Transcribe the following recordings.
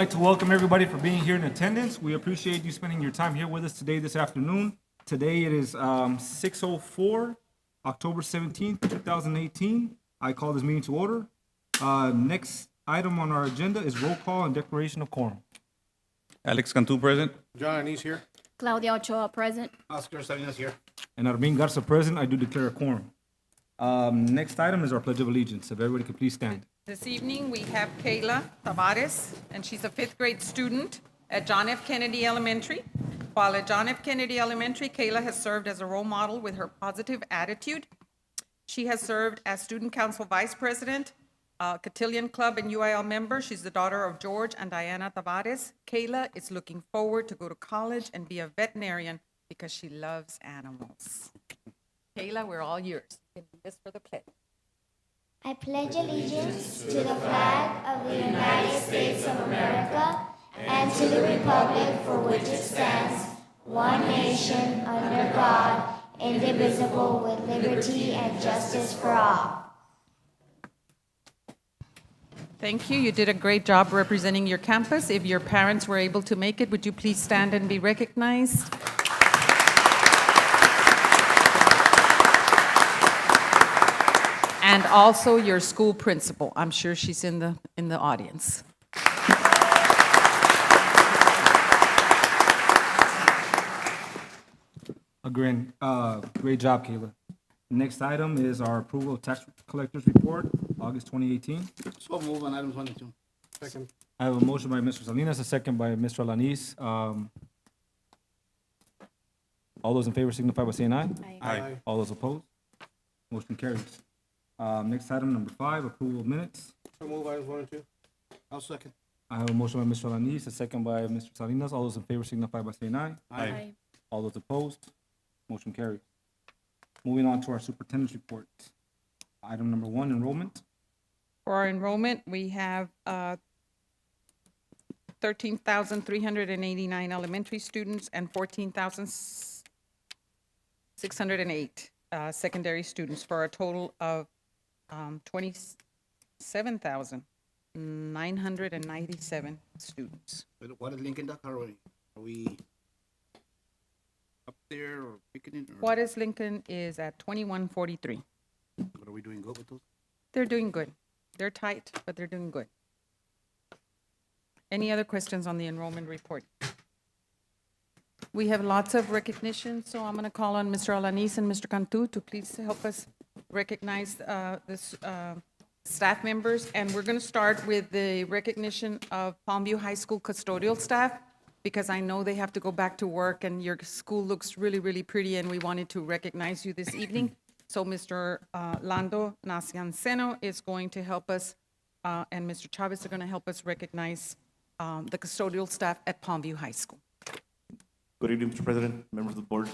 like to welcome everybody for being here in attendance. We appreciate you spending your time here with us today, this afternoon. Today it is 6:04, October 17th, 2018. I call this meeting to order. Next item on our agenda is roll call and declaration of quorum. Alex Cantu, present. John Anise here. Claudia Ochoa, present. Oscar Salinas here. And Arvin Garza present, I do declare a quorum. Next item is our Pledge of Allegiance. If everybody could please stand. This evening, we have Kayla Tavares, and she's a fifth grade student at John F. Kennedy Elementary. While at John F. Kennedy Elementary, Kayla has served as a role model with her positive attitude. She has served as student council vice president, Cotillion Club and UIL member. She's the daughter of George and Diana Tavares. Kayla is looking forward to go to college and be a veterinarian because she loves animals. Kayla, we're all yours. You can do this for the pledge. I pledge allegiance to the flag of the United States of America and to the republic for which it stands, one nation, under God, indivisible, with liberty and justice for all. Thank you. You did a great job representing your campus. If your parents were able to make it, would you please stand and be recognized? And also your school principal. I'm sure she's in the audience. Again, great job, Kayla. Next item is our approval of tax collectors report, August 2018. So move on items 1 and 2. Second. I have a motion by Mr. Salinas, a second by Mr. Alanis. All those in favor signify by saying aye. Aye. All those opposed? Motion carries. Next item, number 5, approval of minutes. So move items 1 and 2. I'll second. I have a motion by Mr. Alanis, a second by Mr. Salinas. All those in favor signify by saying aye. Aye. All those opposed? Motion carries. Moving on to our superintendent's report. Item number 1, enrollment. For our enrollment, we have 13,389 elementary students and 14,608 secondary students for a total of 27,997 students. What is Lincoln Duck? Are we up there or picking it? Or Juarez Lincoln is at 2143. what are we doing good with those? They're doing good. They're tight, but they're doing good. Any other questions on the enrollment report? We have lots of recognition, so I'm going to call on Mr. Alanis and Mr. Cantu to please help us recognize this staff members. And we're going to start with the recognition of Palmview High School custodial staff, because I know they have to go back to work, and your school looks really, really pretty, and we wanted to recognize you this evening. So Mr. Lando Nacianceno is going to help us, and Mr. Chavez are going to help us recognize the custodial staff at Palmview High School. Good evening, Mr. President, members of the board,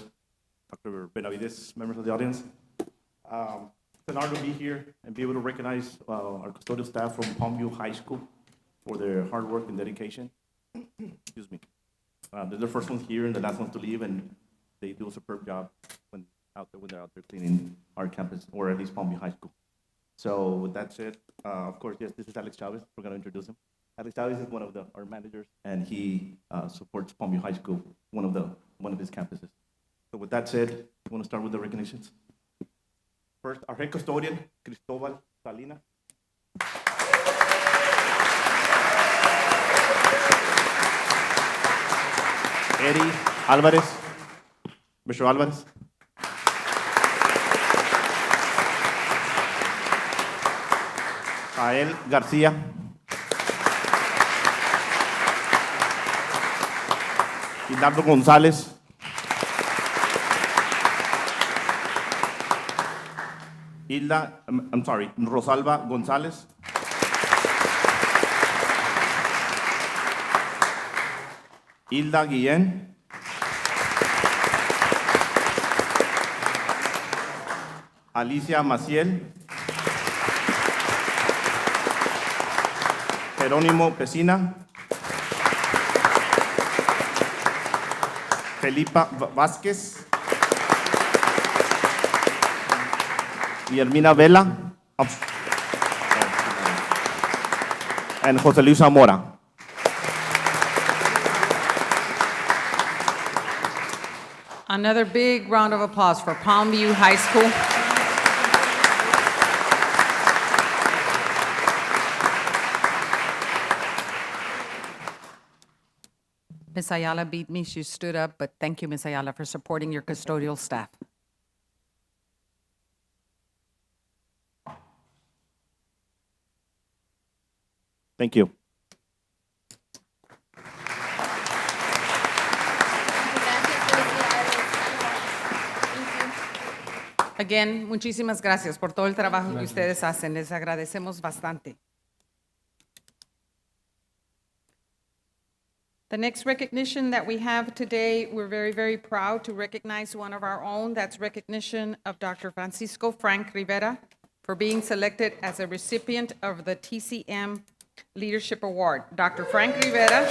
Dr. Benavides, members of the audience. It's an honor to be here and be able to recognize our custodial staff from Palmview High School for their hard work and dedication. Excuse me. They're the first ones here and the last ones to leave, and they do a superb job when they're out there cleaning our campus, or at least Palmview High School. So with that said, of course, yes, this is Alex Chavez. We're going to introduce him. Alex Chavez is one of our managers, and he supports Palmview High School, one of his campuses. So with that said, we want to start with the recognitions. First, our head custodian, Cristobal Salinas. Eddie Alvarez, Mr. Alvarez. Jael García. Leonardo González. Rosalba González. Hilda Guillén. Alicia Maciel. Jerónimo Pesina. Felipa Vázquez. Y Hermina Vela. And José Luis Zamora. Another big round of applause for Palmview High School. Ms. Ayala beat me, she stood up, but thank you, Ms. Ayala, for supporting your custodial staff. Thank you. Again, muchísimas gracias por todo el trabajo que ustedes hacen. Les agradecemos bastante. The next recognition that we have today, we're very, very proud to recognize one of our own. That's recognition of Dr. Francisco Frank Rivera for being selected as a recipient of the TCM Leadership Award. Dr. Frank Rivera.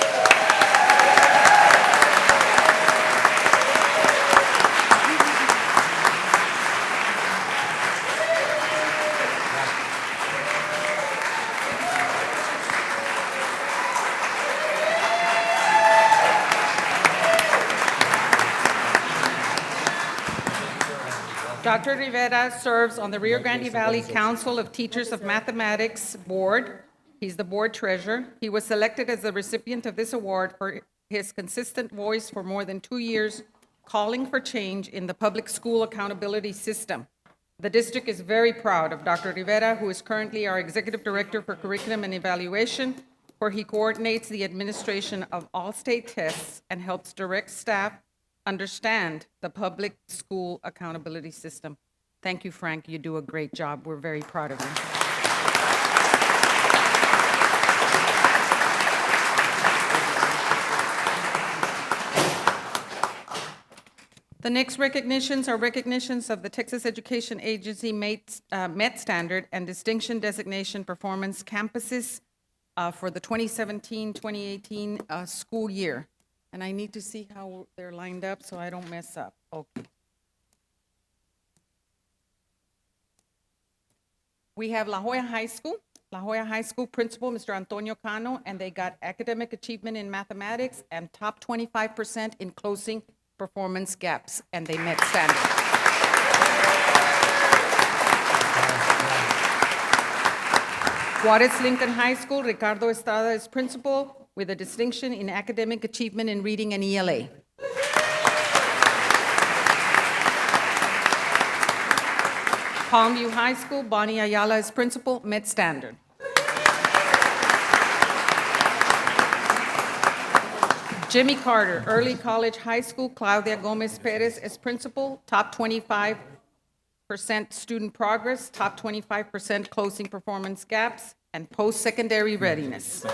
Dr. Rivera serves on the Rio Grande Valley Council of Teachers of Mathematics Board. He's the board treasurer. He was selected as the recipient of this award for his consistent voice for more than 2 years, calling for change in the public school accountability system. The district is very proud of Dr. Rivera, who is currently our Executive Director for Curriculum and Evaluation, where he coordinates the administration of all state tests and helps direct staff understand the public school accountability system. Thank you, Frank. You do a great job. We're very proud of you. The next recognitions are recognitions of the Texas Education Agency Met Standard and Distinction Designation Performance Campuses for the 2017-2018 school year. And I need to see how they're lined up so I don't mess up. Okay. We have La Jolla High School. La Jolla High School principal, Mr. Antonio Cano, and they got academic achievement in mathematics and top 25% in closing performance gaps, and they met standard. Juarez Lincoln High School, Ricardo Estrada is principal with a distinction in academic achievement in reading and ELA. Palmview High School, Bonnie Ayala is principal, met standard. Jimmy Carter, Early College High School, Claudia Gomez Perez is principal, top 25% student progress, top 25% closing performance gaps, and post-secondary readiness.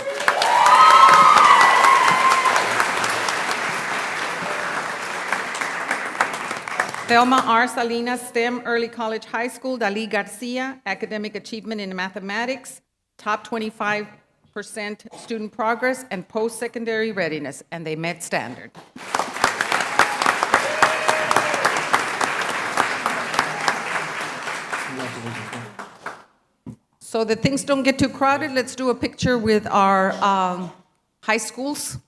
Thelma R. Salinas, STEM Early College High School, Dali Garcia, academic achievement in mathematics, top 25% student progress, and post-secondary readiness, and they met standard. So that things don't get too crowded, let's do a picture with our high schools.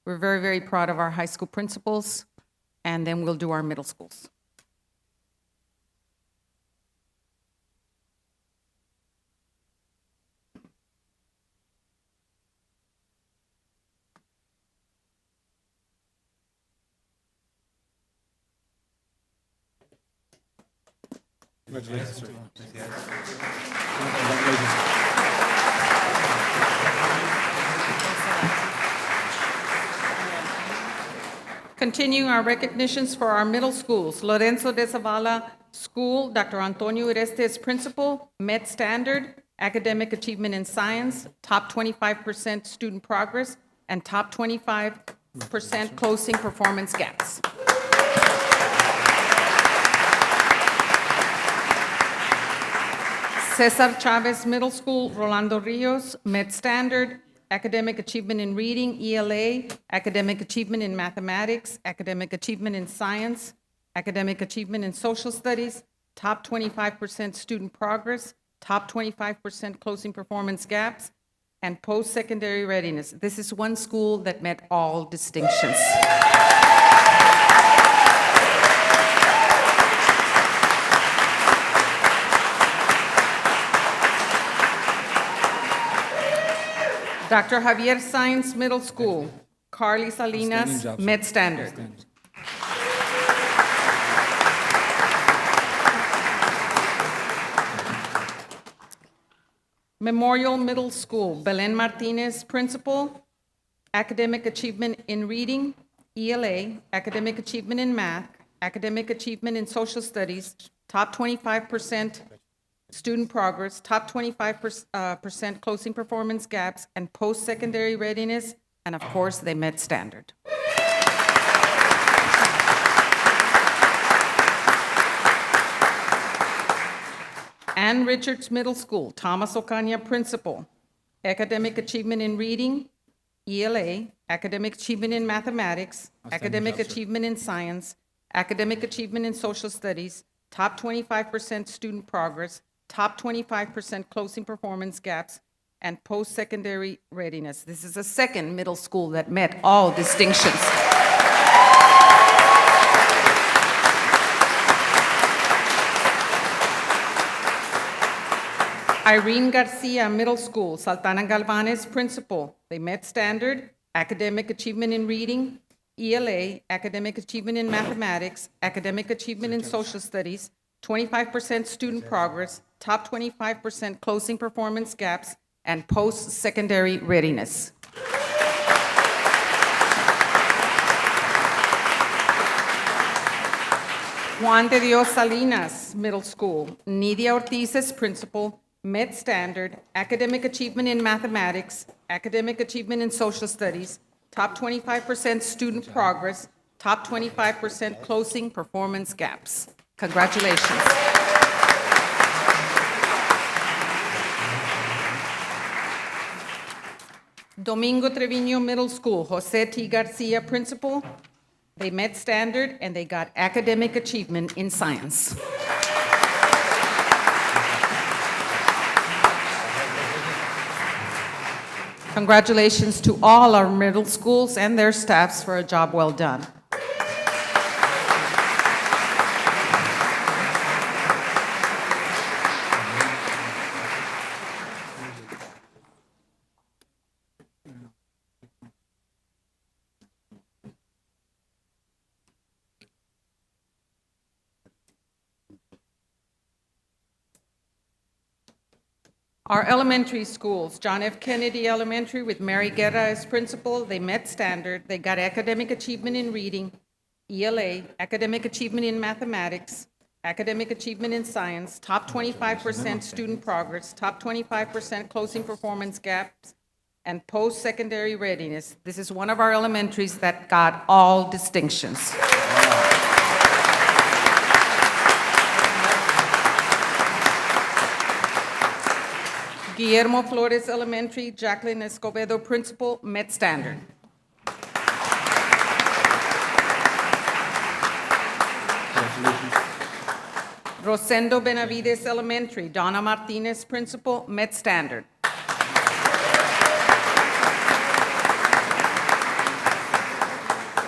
We're very, very proud of our high school principals, and then we'll do our middle schools. Continuing our recognitions for our middle schools. Lorenzo de Zavala School, Dr. Antonio Ureste is principal, met standard, academic achievement in science, top 25% student progress, and top 25% closing performance gaps. Cesar Chavez Middle School, Rolando Rios, met standard, academic achievement in reading, ELA, academic achievement in mathematics, academic achievement in science, academic achievement in social studies, top 25% student progress, top 25% closing performance gaps, and post-secondary readiness. This is one school that met all distinctions. Dr. Javier Science Middle School, Carly Outstanding Salinas, job, sir. Med Standard. Outstanding. Memorial Middle School, Belen Martinez, Principal, Academic Achievement in Reading, ELA, Academic Achievement in Math, Academic Achievement in Social Studies, top 25% student progress, top 25% closing performance gaps, and post-secondary readiness, and of course, they met standard. Ann Richards Middle School, Thomas Ocaña Principal, Academic Achievement in Reading, ELA, Academic Achievement in Mathematics, Academic Achievement in Science, Academic Achievement in Social Studies, top 25% student progress, top 25% closing performance gaps, and post-secondary readiness. This is the second middle school that met all distinctions. Irene Garcia Middle School, Saltana Galvanes Principal. They met standard, academic achievement in reading, ELA, academic achievement in mathematics, academic achievement in social studies, 25% student progress, top 25% closing performance gaps, and post-secondary readiness. Juan de Dios Salinas Middle School, Nidia Ortiz's Principal, Med Standard, Academic Achievement in Mathematics, Academic Achievement in Social Studies, top 25% student progress, top 25% closing performance gaps. Congratulations. Domingo Treviño Middle School, Jose T. Garcia Principal. They met standard and they got academic achievement in science. Congratulations to all our middle schools and their staffs for a job well done. Our elementary schools, John F. Kennedy Elementary with Mary Guerra as principal, they met standard. They got academic achievement in reading, ELA, academic achievement in mathematics, academic achievement in science, top 25% student progress, top 25% closing performance gaps, and post-secondary readiness. This is one of our elementaries that got all distinctions. Guillermo Flores Elementary, Jacqueline Escobedo Principal, met standard. Rosendo Benavides Elementary, Donna Martinez Principal, met standard.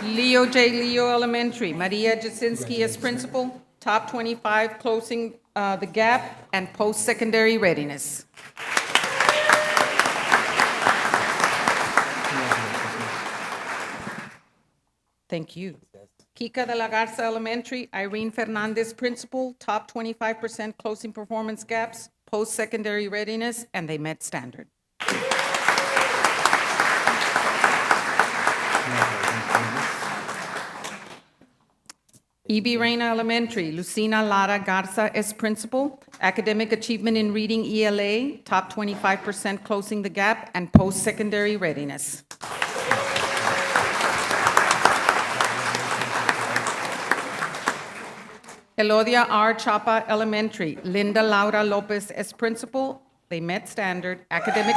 Leo J. Leo Elementary, Maria Jasinski as principal, top 25 closing the gap, and post-secondary readiness. Thank you. Kika de la Garza Elementary, Irene Fernandez Principal, top 25% closing performance gaps, post-secondary readiness, and they met standard. E.B. Reina Elementary, Lucina Lara Garza as principal, academic achievement in reading ELA, top 25% closing the gap, and post-secondary readiness. Elodia R. Chapa Elementary, Linda Laura Lopez as principal, they met standard, academic.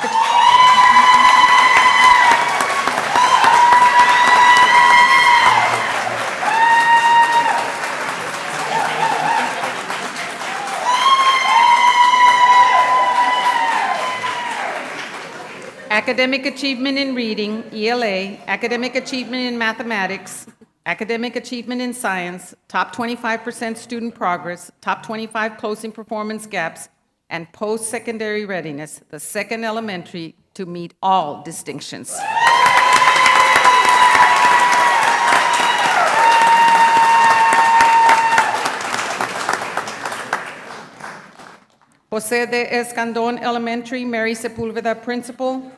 Academic achievement in reading, ELA, academic achievement in mathematics, academic achievement in science, top 25% student progress, top 25 closing performance gaps, and post-secondary readiness. The second elementary to meet all distinctions. Jose de Escandon Elementary, Mary Sepulveda Principal,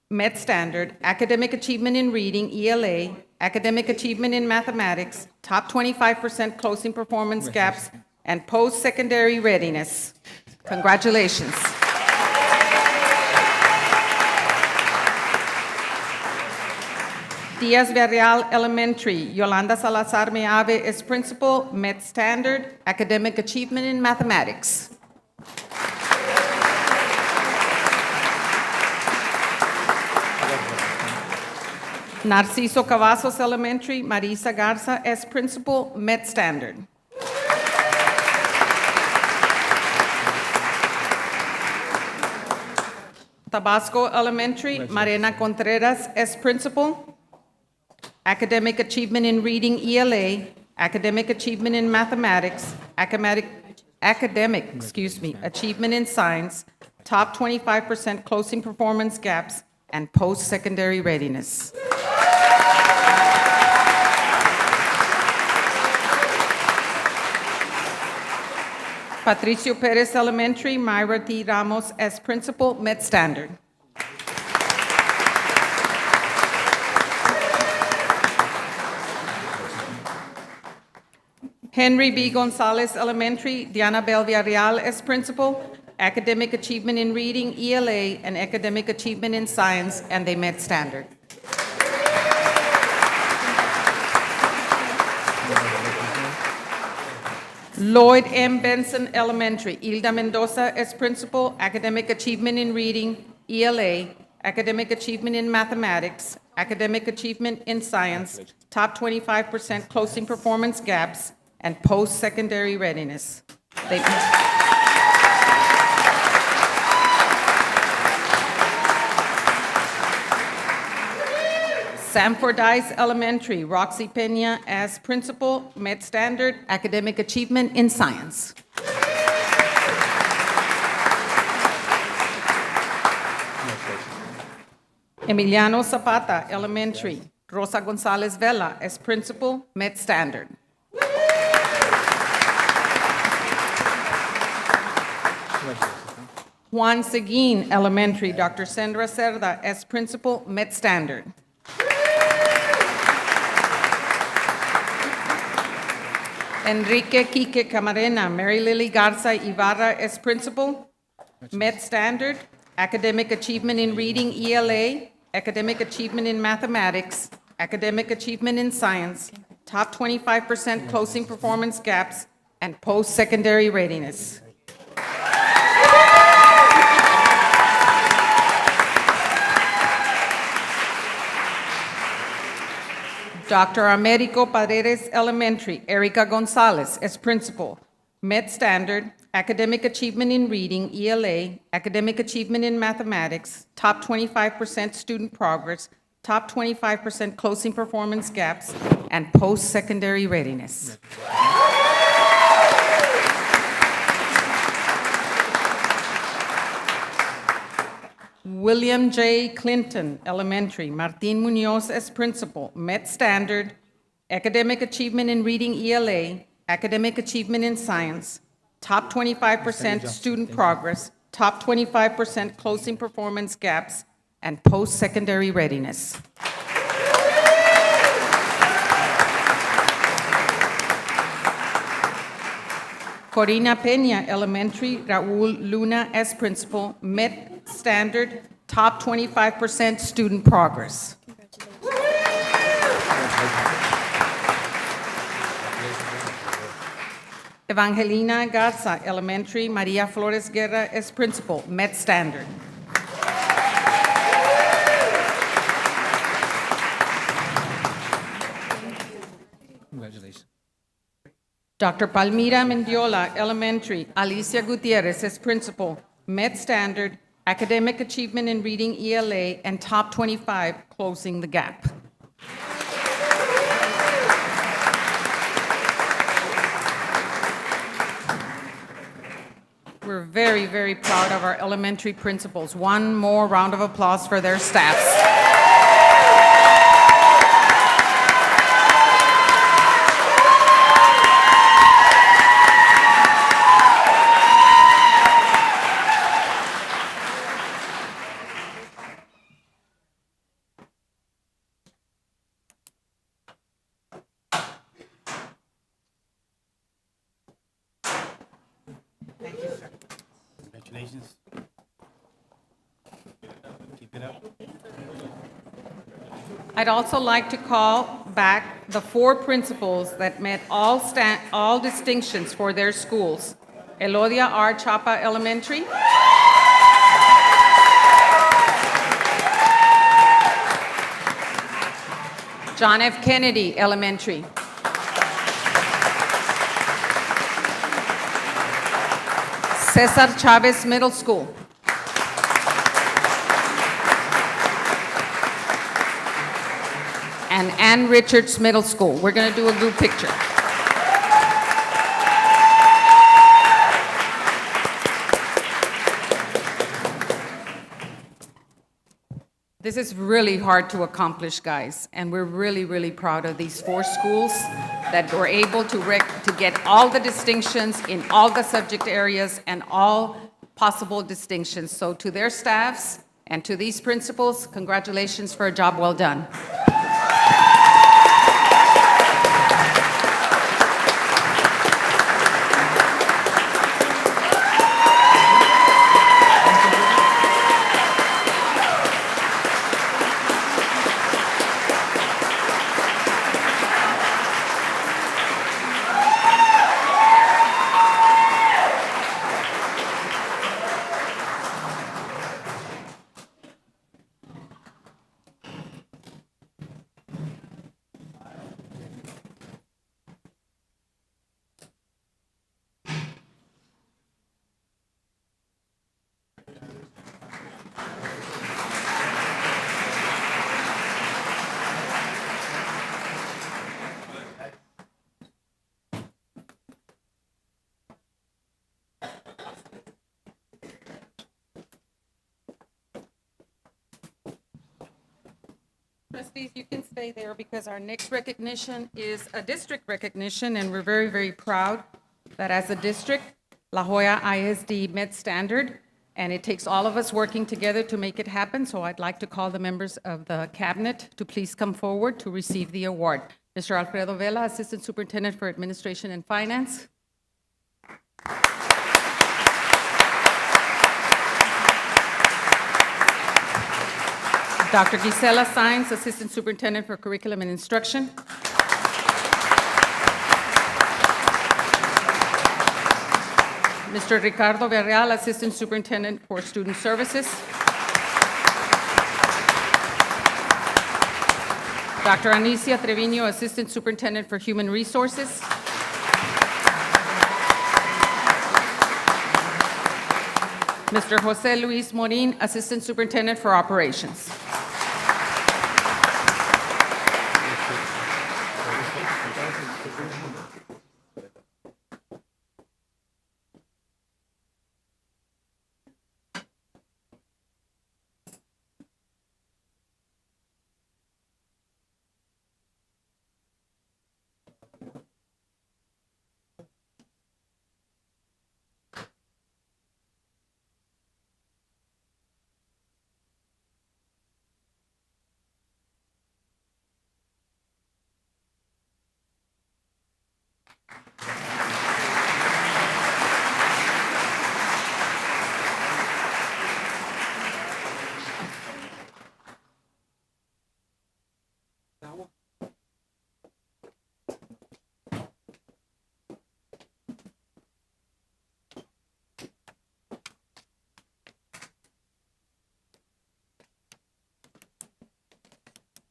Met Standard, Academic Achievement in Reading, ELA, Academic Achievement in Mathematics, Top 25% Closing Performance Gaps, and Post-Secondary Readiness. Congratulations. Diaz Villarreal Elementary, Yolanda Salazar Meave is Principal, Met Standard, Academic Achievement in Mathematics. Narciso Cavazos Elementary, Marisa Garza as Principal, Met Standard. Tabasco Elementary, Marena Contreras as Principal. Academic Achievement in Reading, ELA, Academic Achievement in Mathematics, Academic Achievement in Science, Top 25% Closing Performance Gaps, and Post-Secondary Readiness. Patricio Perez Elementary, Myra T. Ramos as Principal, Met Standard. Henry B. Gonzalez Elementary, Diana Bel Villarreal as Principal, Academic Achievement in Reading, ELA, and Academic Achievement in Science, and they met standard. Lloyd M. Benson Elementary, Hilda Mendoza as Principal, Academic Achievement in Reading, ELA, Academic Achievement in Mathematics, Academic Achievement in Science, Top 25% Closing Performance Gaps, and Post-Secondary Readiness. Sanford Dice Elementary, Roxy Pena as Principal, Met Standard, Academic Achievement in Science. Emiliano Zapata Elementary, Rosa Gonzalez Vela as Principal, Met Standard. Juan Seguin Elementary, Dr. Sandra Cerda as Principal, Met Standard. Enrique Quique Camarena, Mary Lily Garza Ibarra as Principal, Met Standard, Academic Achievement in Reading, ELA, Academic Achievement in Mathematics, Academic Achievement in Science, Top 25% Closing Performance Gaps, and Post-Secondary Readiness. Dr. Americo Paredes Elementary, Erica Gonzalez as Principal, Met Standard, Academic Achievement in Reading, ELA, Academic Achievement in Mathematics, Top 25% Student Progress, Top 25% Closing Performance Gaps, and Post-Secondary Readiness. William J. Clinton Elementary, Martin Munoz as Principal, Met Standard, Academic Achievement in Reading, ELA, Academic Achievement in Science, Top 25% Student Progress, Top 25% Closing Performance Gaps, and Post-Secondary Readiness. Corina Peña Elementary, Raul Luna as Principal, Met Standard, Top 25% Student Progress. Evangelina Garza Elementary, Maria Flores Guerra as Principal, Met Standard. Congratulations. Dr. Palmira Mendiola Elementary, Alicia Gutierrez as Principal, Met Standard, Academic Achievement in Reading, ELA, and Top 25, Closing the Gap. We're very, very proud of our elementary principals. One more round of applause for their staffs. Congratulations. Keep it up. I'd also like to call back the 4 principals that met all distinctions for their schools. Elodia R. Chapa Elementary. John F. Kennedy Elementary. Cesar Chavez Middle School. And Ann Richards Middle School. We're going to do a group picture. This is really hard to accomplish, guys, and we're really, really proud of these 4 schools that were able to get all the distinctions in all the subject areas and all possible distinctions. So to their staffs and to these principals, congratulations for a job well done. Trustees, you can stay there because our next recognition is a district recognition, and we're very, very proud that as a district, La Joya ISD met standard, and it takes all of us working together to make it happen. So I'd like to call the members of the cabinet to please come forward to receive the award. Mr. Alfredo Vela, Assistant Superintendent for Administration and Finance. Dr. Gisela Saenz, Assistant Superintendent for Curriculum and Instruction. Mr. Ricardo Villarreal, Assistant Superintendent for Student Services. Dr. Anicia Trevino, Assistant Superintendent for Human Resources. Mr. Jose Luis Morin, Assistant Superintendent for Operations.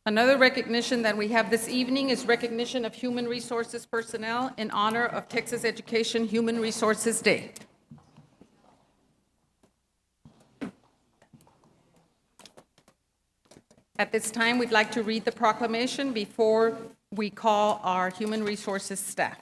Another recognition that we have this evening is recognition of human resources personnel in honor of Texas Education Human Resources Day. At this time, we'd like to read the proclamation before we call our human resources staff.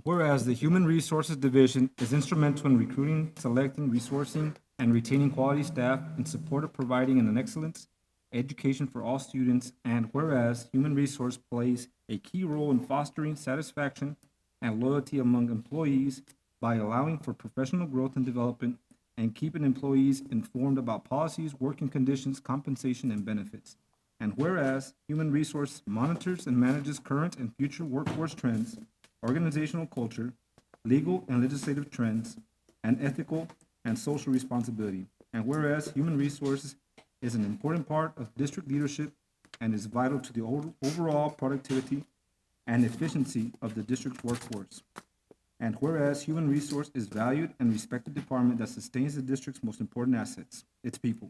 whereas the Human Resources Division is instrumental in recruiting, selecting, resourcing, and retaining quality staff in support of providing an excellent education for all students, and whereas Human Resource plays a key role in fostering satisfaction and loyalty among employees by allowing for professional growth and development and keeping employees informed about policies, working conditions, compensation, and benefits. And whereas Human Resource monitors and manages current and future workforce trends, organizational culture, legal and legislative trends, and ethical and social responsibility. And whereas Human Resources is an important part of district leadership and is vital to the overall productivity and efficiency of the district's workforce. And whereas Human Resource is valued and respected department that sustains the district's most important assets, its people.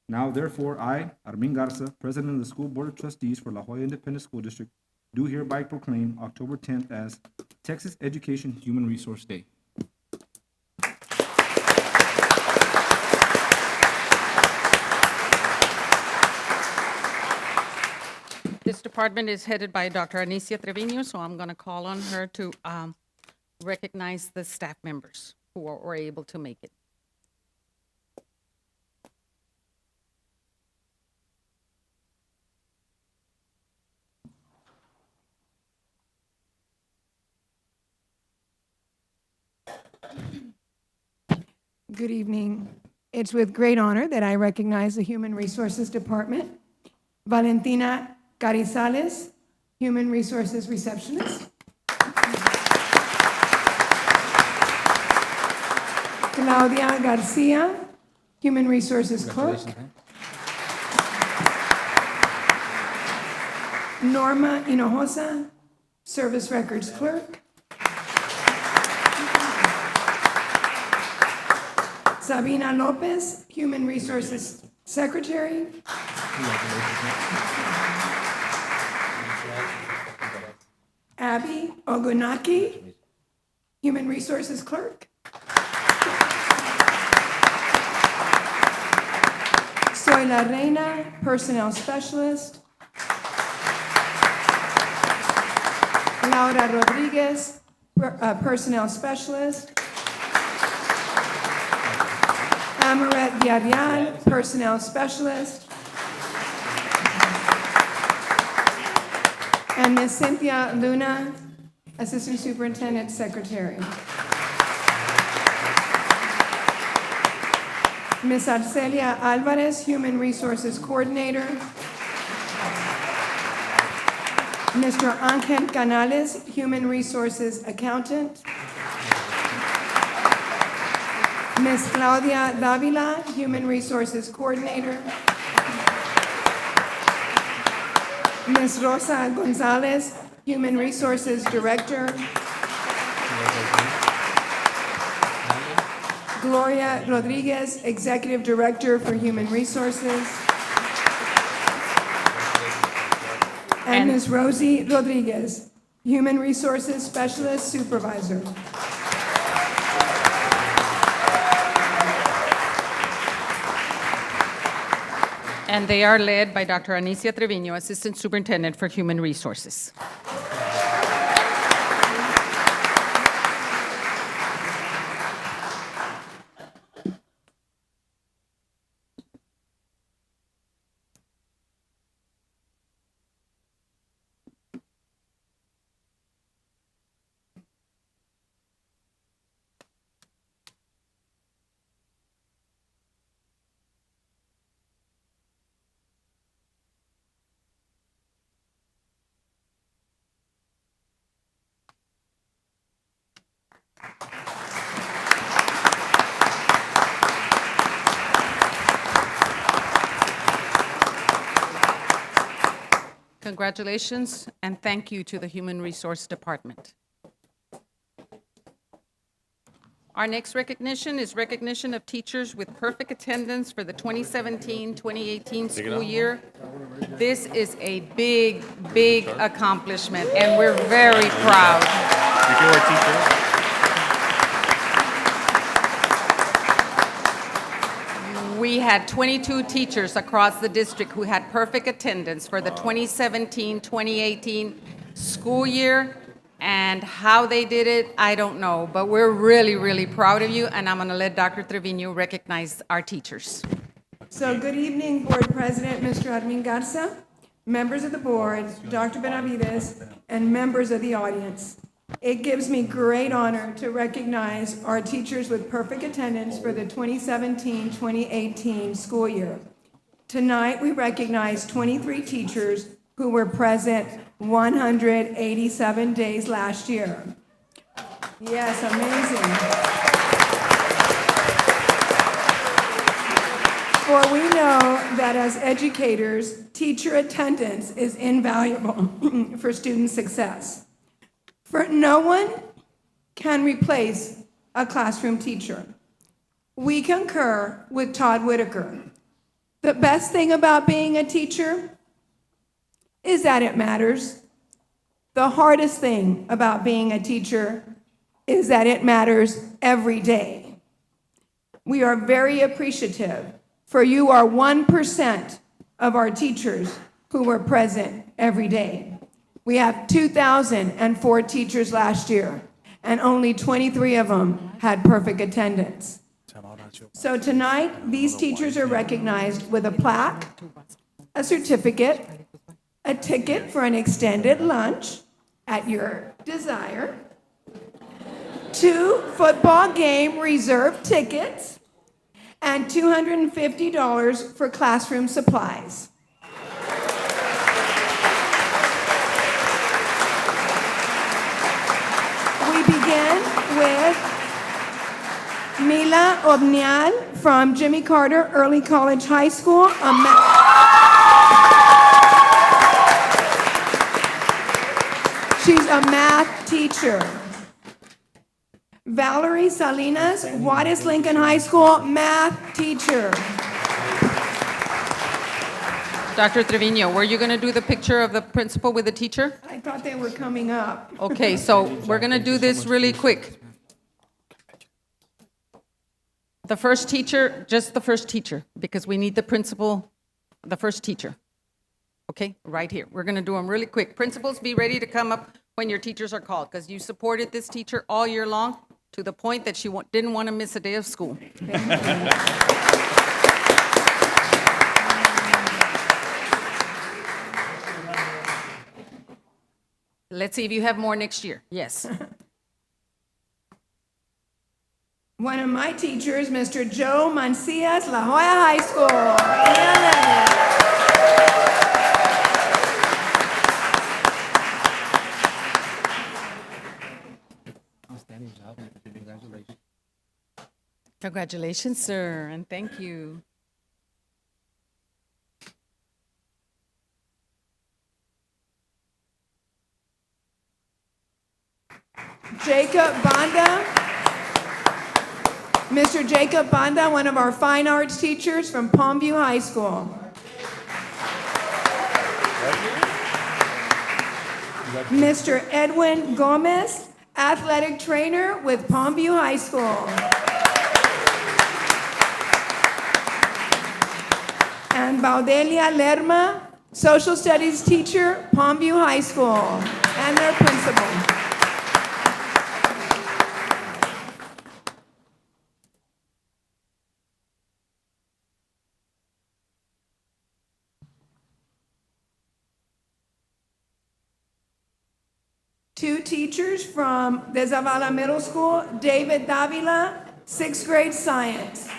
Now, therefore, I, Armin Garza, President of the School Board of Trustees for La Joya Independent School District, do hereby proclaim October 10th as Texas Education Human Resource Day. This department is headed by Dr. Anicia Trevino, so I'm going to call on her to recognize the staff members who were able to make it. Good evening. It's with great honor that I recognize the Human Resources Department. Valentina Carizales, Human Resources Receptionist. Claudia Garcia, Human Resources Clerk. Norma Hinojosa, Service Records Clerk. Sabina Lopez, Human Resources Secretary. Abby Ogunaki, Human Resources Clerk. Soy La Reina, Personnel Specialist. Laura Rodriguez, Personnel Specialist. Amaret Villarreal, Personnel Specialist. And Ms. Cynthia Luna, Assistant Superintendent Secretary. Ms. Arcelia Alvarez, Human Resources Coordinator. Mr. Ángel Canales, Human Resources Accountant. Ms. Claudia Davila, Human Resources Coordinator. Ms. Rosa Gonzalez, Human Resources Director. Gloria Rodriguez, Executive Director for Human Resources. And Ms. Rosie Rodriguez, Human Resources Specialist Supervisor. And they are led by Dr. Anicia Trevino, Assistant Superintendent for Human Resources. Congratulations and thank you to the Human Resource Department. Our next recognition is recognition of teachers with perfect attendance for the 2017-2018 school year. This is a big, big accomplishment, and we're very proud. Thank you, our teachers. We had 22 teachers across the district who had perfect attendance for the 2017-2018 school year. And how they did it, I don't know, but we're really, really proud of you, and I'm going to let Dr. Trevino recognize our teachers. So good evening, Board President, Mr. Armin Garza, members of the board, Dr. Benavides, and members of the audience. It gives me great honor to recognize our teachers with perfect attendance for the 2017-2018 school year. Tonight, we recognize 23 teachers who were present 187 days last year. Yes, amazing. For we know that as educators, teacher attendance is invaluable for student success. For no one can replace a classroom teacher. We concur with Todd Whitaker. The best thing about being a teacher is that it matters. The hardest thing about being a teacher is that it matters every day. We are very appreciative, for you are 1% of our teachers who were present every day. We have 2,004 teachers last year, and only 23 of them had perfect attendance. So tonight, these teachers are recognized with a plaque, a certificate, a ticket for an extended lunch at your desire, 2 football game reserve tickets, and $250 for classroom supplies. We begin with Mila Obnial from Jimmy Carter Early College High School. She's a math teacher. Valerie Salinas, Juarez Lincoln High School, math teacher. Dr. Trevino, were you going to do the picture of the principal with the teacher? I thought they were coming up. Okay, so we're going to do this really quick. The first teacher, just the first teacher, because we need the principal, the first teacher. Okay, right here. We're going to do them really quick. Principals, be ready to come up when your teachers are called, because you supported this teacher all year long to the point that she didn't want to miss a day of school. Let's see if you have more next year. Yes. One of my teachers, Mr. Joe Mancias, La Jolla High School. Yeah. Congratulations, sir, and thank you. Jacob Banda. Mr. Jacob Banda, one of our fine arts teachers from Palmview High School. Mr. Edwin Gomez, athletic trainer with Palmview High School. And Baudelia Lerma, social studies teacher, Palmview High School, and their principal. Two teachers from the Zavala Middle School, David Davila, 6th grade science.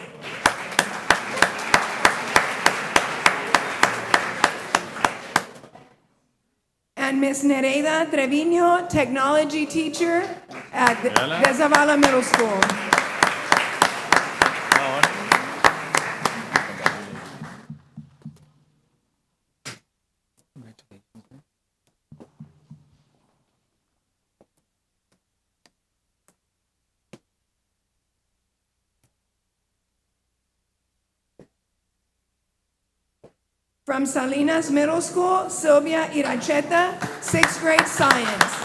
And Miss Nereida Trevino, technology teacher at the Zavala Middle School. From Salinas Middle School, Sylvia Iracheta, 6th grade science.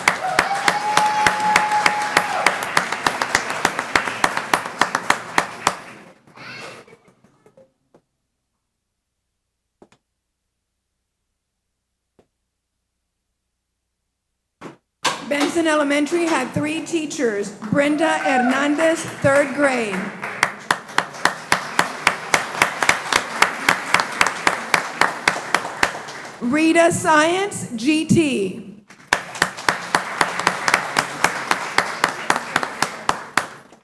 Benson Elementary had 3 teachers. Brenda Hernandez, 3rd grade. Rita Science, GT.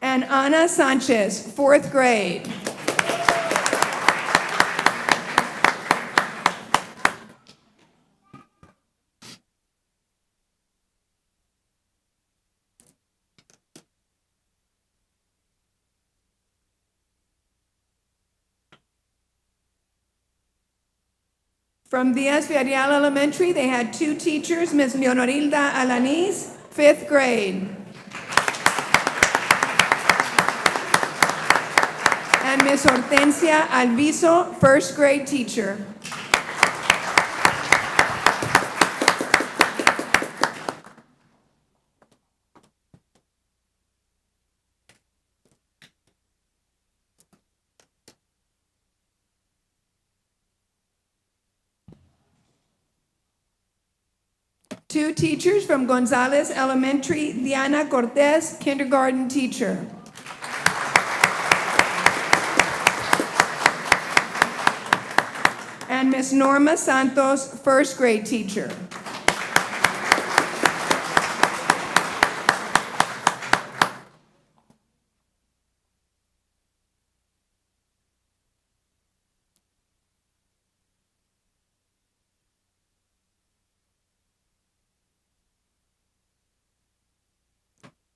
And Ana Sanchez, 4th grade. From Diaz Villarreal Elementary, they had 2 teachers, Ms. Leonorilda Alanis, 5th grade. And Ms. Hortensia Alviso, 1st grade teacher. Two teachers from Gonzalez Elementary, Diana Cortez, kindergarten teacher. And Miss Norma Santos, 1st grade teacher.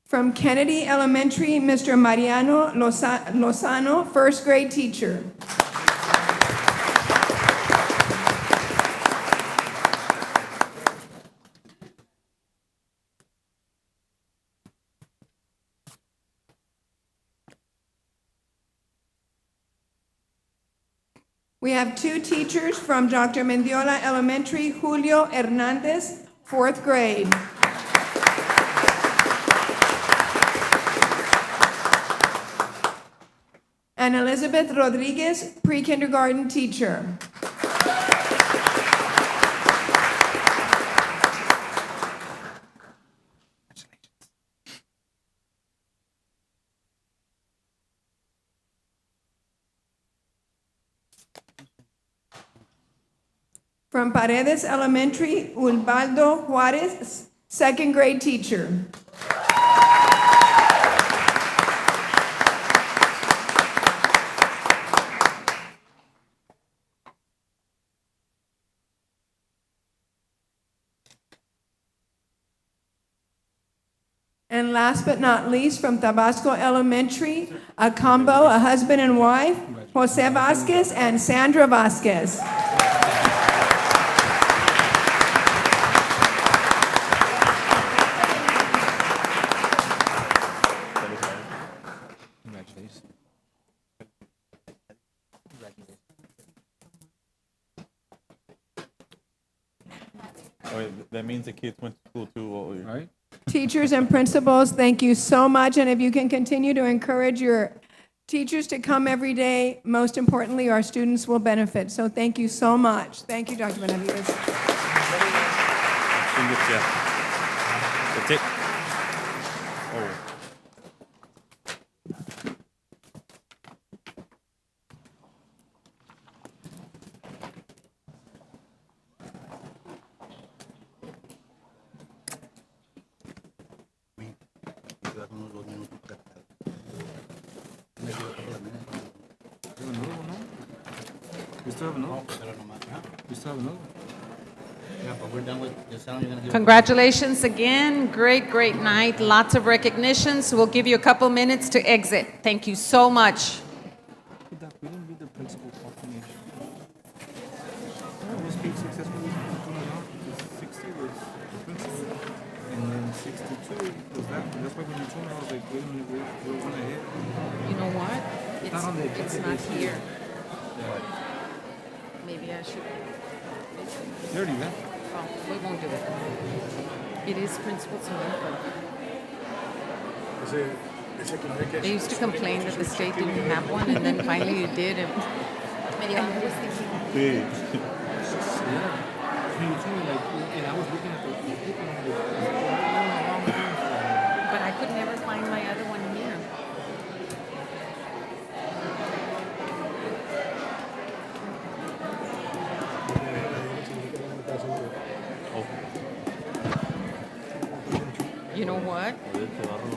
From Kennedy Elementary, Mr. Mariano Lozano, 1st grade teacher. We have 2 teachers from Dr. Mendiola Elementary, Julio Hernandez, 4th grade. And Elizabeth Rodriguez, pre-kindergarten teacher. From Paredes Elementary, Ubaldo Juarez, 2nd grade teacher. And last but not least, from Tabasco Elementary, a combo, a husband and wife, Jose Vasquez and Sandra Vasquez. Congratulations. Oh, wait, that means the kids went to school too. All right. Teachers and principals, thank you so much. And if you can continue to encourage your teachers to come every day, most importantly, our students will benefit. So thank you so much. Thank you, Dr. Benavides. That's it. Oh. Darnos 2 minutos para cada. You still have another one? Pero nomás, ¿ah? You still have another one? Yeah, but we're done with the sound. You're gonna give. Congratulations again. Great, great night. Lots of recognitions. We'll give you a couple minutes to exit. Thank you so much. We didn't read the principal proclamation. It was being successful because 60 was the principal, and then 62 was that. And that's why when you told me, I was like, wait a minute, we're one ahead. You know what? Not on the It's agenda, not it's here. Maybe I should, You already left. oh, we won't do it. It is principal's number. They used to complain that the state didn't have one, and then finally it did. And I was thinking, Yeah. When you told me, like, and I was looking at the paper, and I'm like, You know what?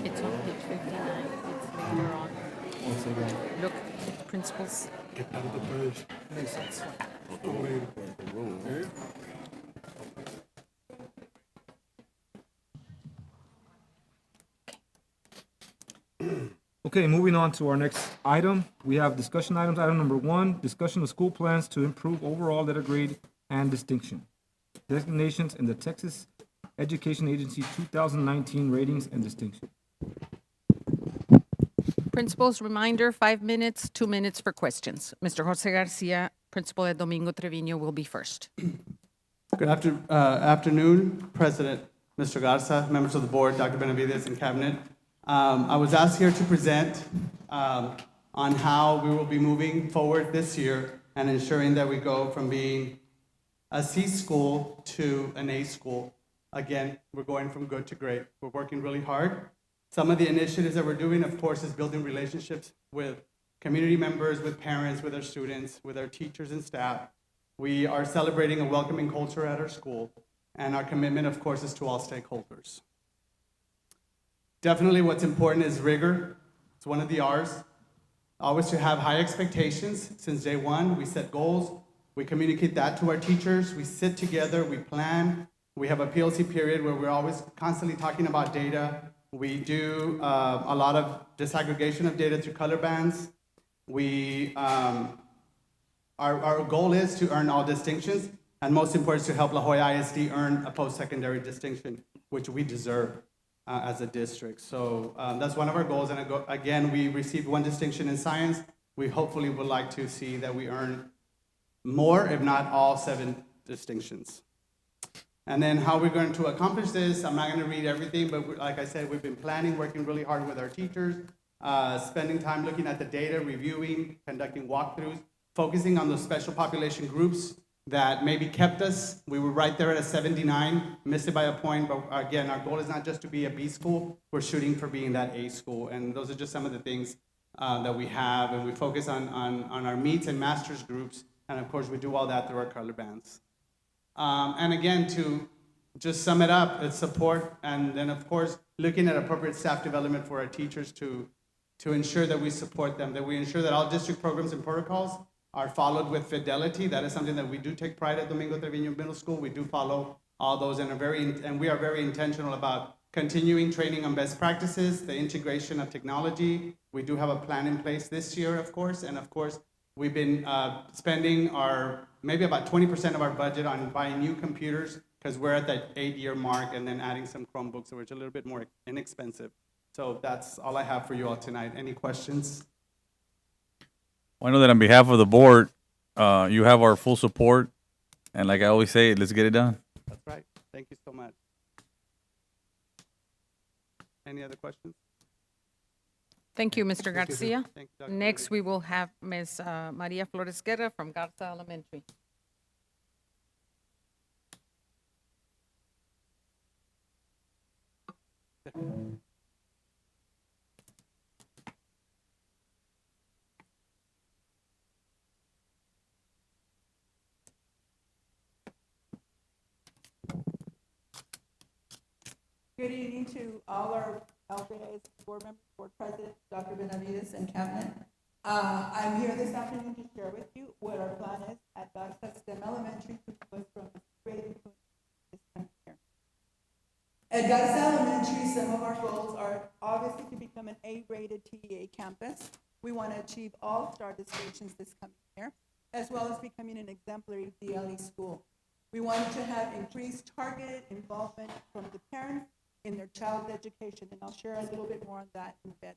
It's on page 59. It's later on. Look, principals. Nuisance. Okay, moving on to our next item. We have discussion items. Item number 1, discussion of school plans to improve overall letter grade and distinction. Designations in the Texas Education Agency 2019 ratings and distinction. Principals, reminder, 5 minutes, 2 minutes for questions. Mr. Jose Garcia, principal at Domingo Trevino, will be first. Good afternoon, President Mr. Garza, members of the board, Dr. Benavides, and cabinet. I was asked here to present on how we will be moving forward this year and ensuring that we go from being a C school to an A school. Again, we're going from good to great. We're working really hard. Some of the initiatives that we're doing, of course, is building relationships with community members, with parents, with our students, with our teachers and staff. We are celebrating a welcoming culture at our school, and our commitment, of course, is to all stakeholders. Definitely what's important is rigor. It's one of the R's. Always to have high expectations. Since day one, we set goals. We communicate that to our teachers. We sit together, we plan. We have a PLC period where we're always constantly talking about data. We do a lot of disaggregation of data through color bands. Our goal is to earn all distinctions, and most important is to help La Jolla ISD earn a post-secondary distinction, which we deserve as a district. So that's one of our goals, and again, we received 1 distinction in science. We hopefully would like to see that we earn more, if not all 7 distinctions. And then how we're going to accomplish this, I'm not going to read everything, but like I said, we've been planning, working really hard with our teachers, spending time looking at the data, reviewing, conducting walkthroughs, focusing on those special population groups that maybe kept us. We were right there at a 79, missed it by a point, but again, our goal is not just to be a B school, we're shooting for being that A school. And those are just some of the things that we have, and we focus on our meets and masters groups, and of course, we do all that through our color bands. And again, to just sum it up, it's support, and then of course, looking at appropriate staff development for our teachers to ensure that we support them, that we ensure that all district programs and protocols are followed with fidelity. That is something that we do take pride at Domingo Trevino Middle School. We do follow all those, and we are very intentional about continuing training on best practices, the integration of technology. We do have a plan in place this year, of course, and of course, we've been spending maybe about 20% of our budget on buying new computers, because we're at that 8-year mark, and then adding some Chromebooks, which are a little bit more inexpensive. So that's all I have for you all tonight. Any questions? Well, I know that on behalf of the board, you have our full support. And like I always say, let's get it done. That's right. Thank you so much. Any other questions? Thank you, Mr. Garcia. Thank you, Dr. Next, we will have Ms. Maria Flores Guerra from Garza Elementary. Good evening to all our LJAs, board members, board president, Dr. Benavides, and cabinet. I'm here this afternoon to share with you what our plan is at Garza STEM Elementary to move us from grade to this coming year. At Garza Elementary, some of our goals are obviously to become an A-rated TEA campus. We want to achieve all-star distinctions this coming year, as well as becoming an exemplary DLE school. We wanted to have increased targeted involvement from the parents in their child's education, and I'll share a little bit more on that in a bit.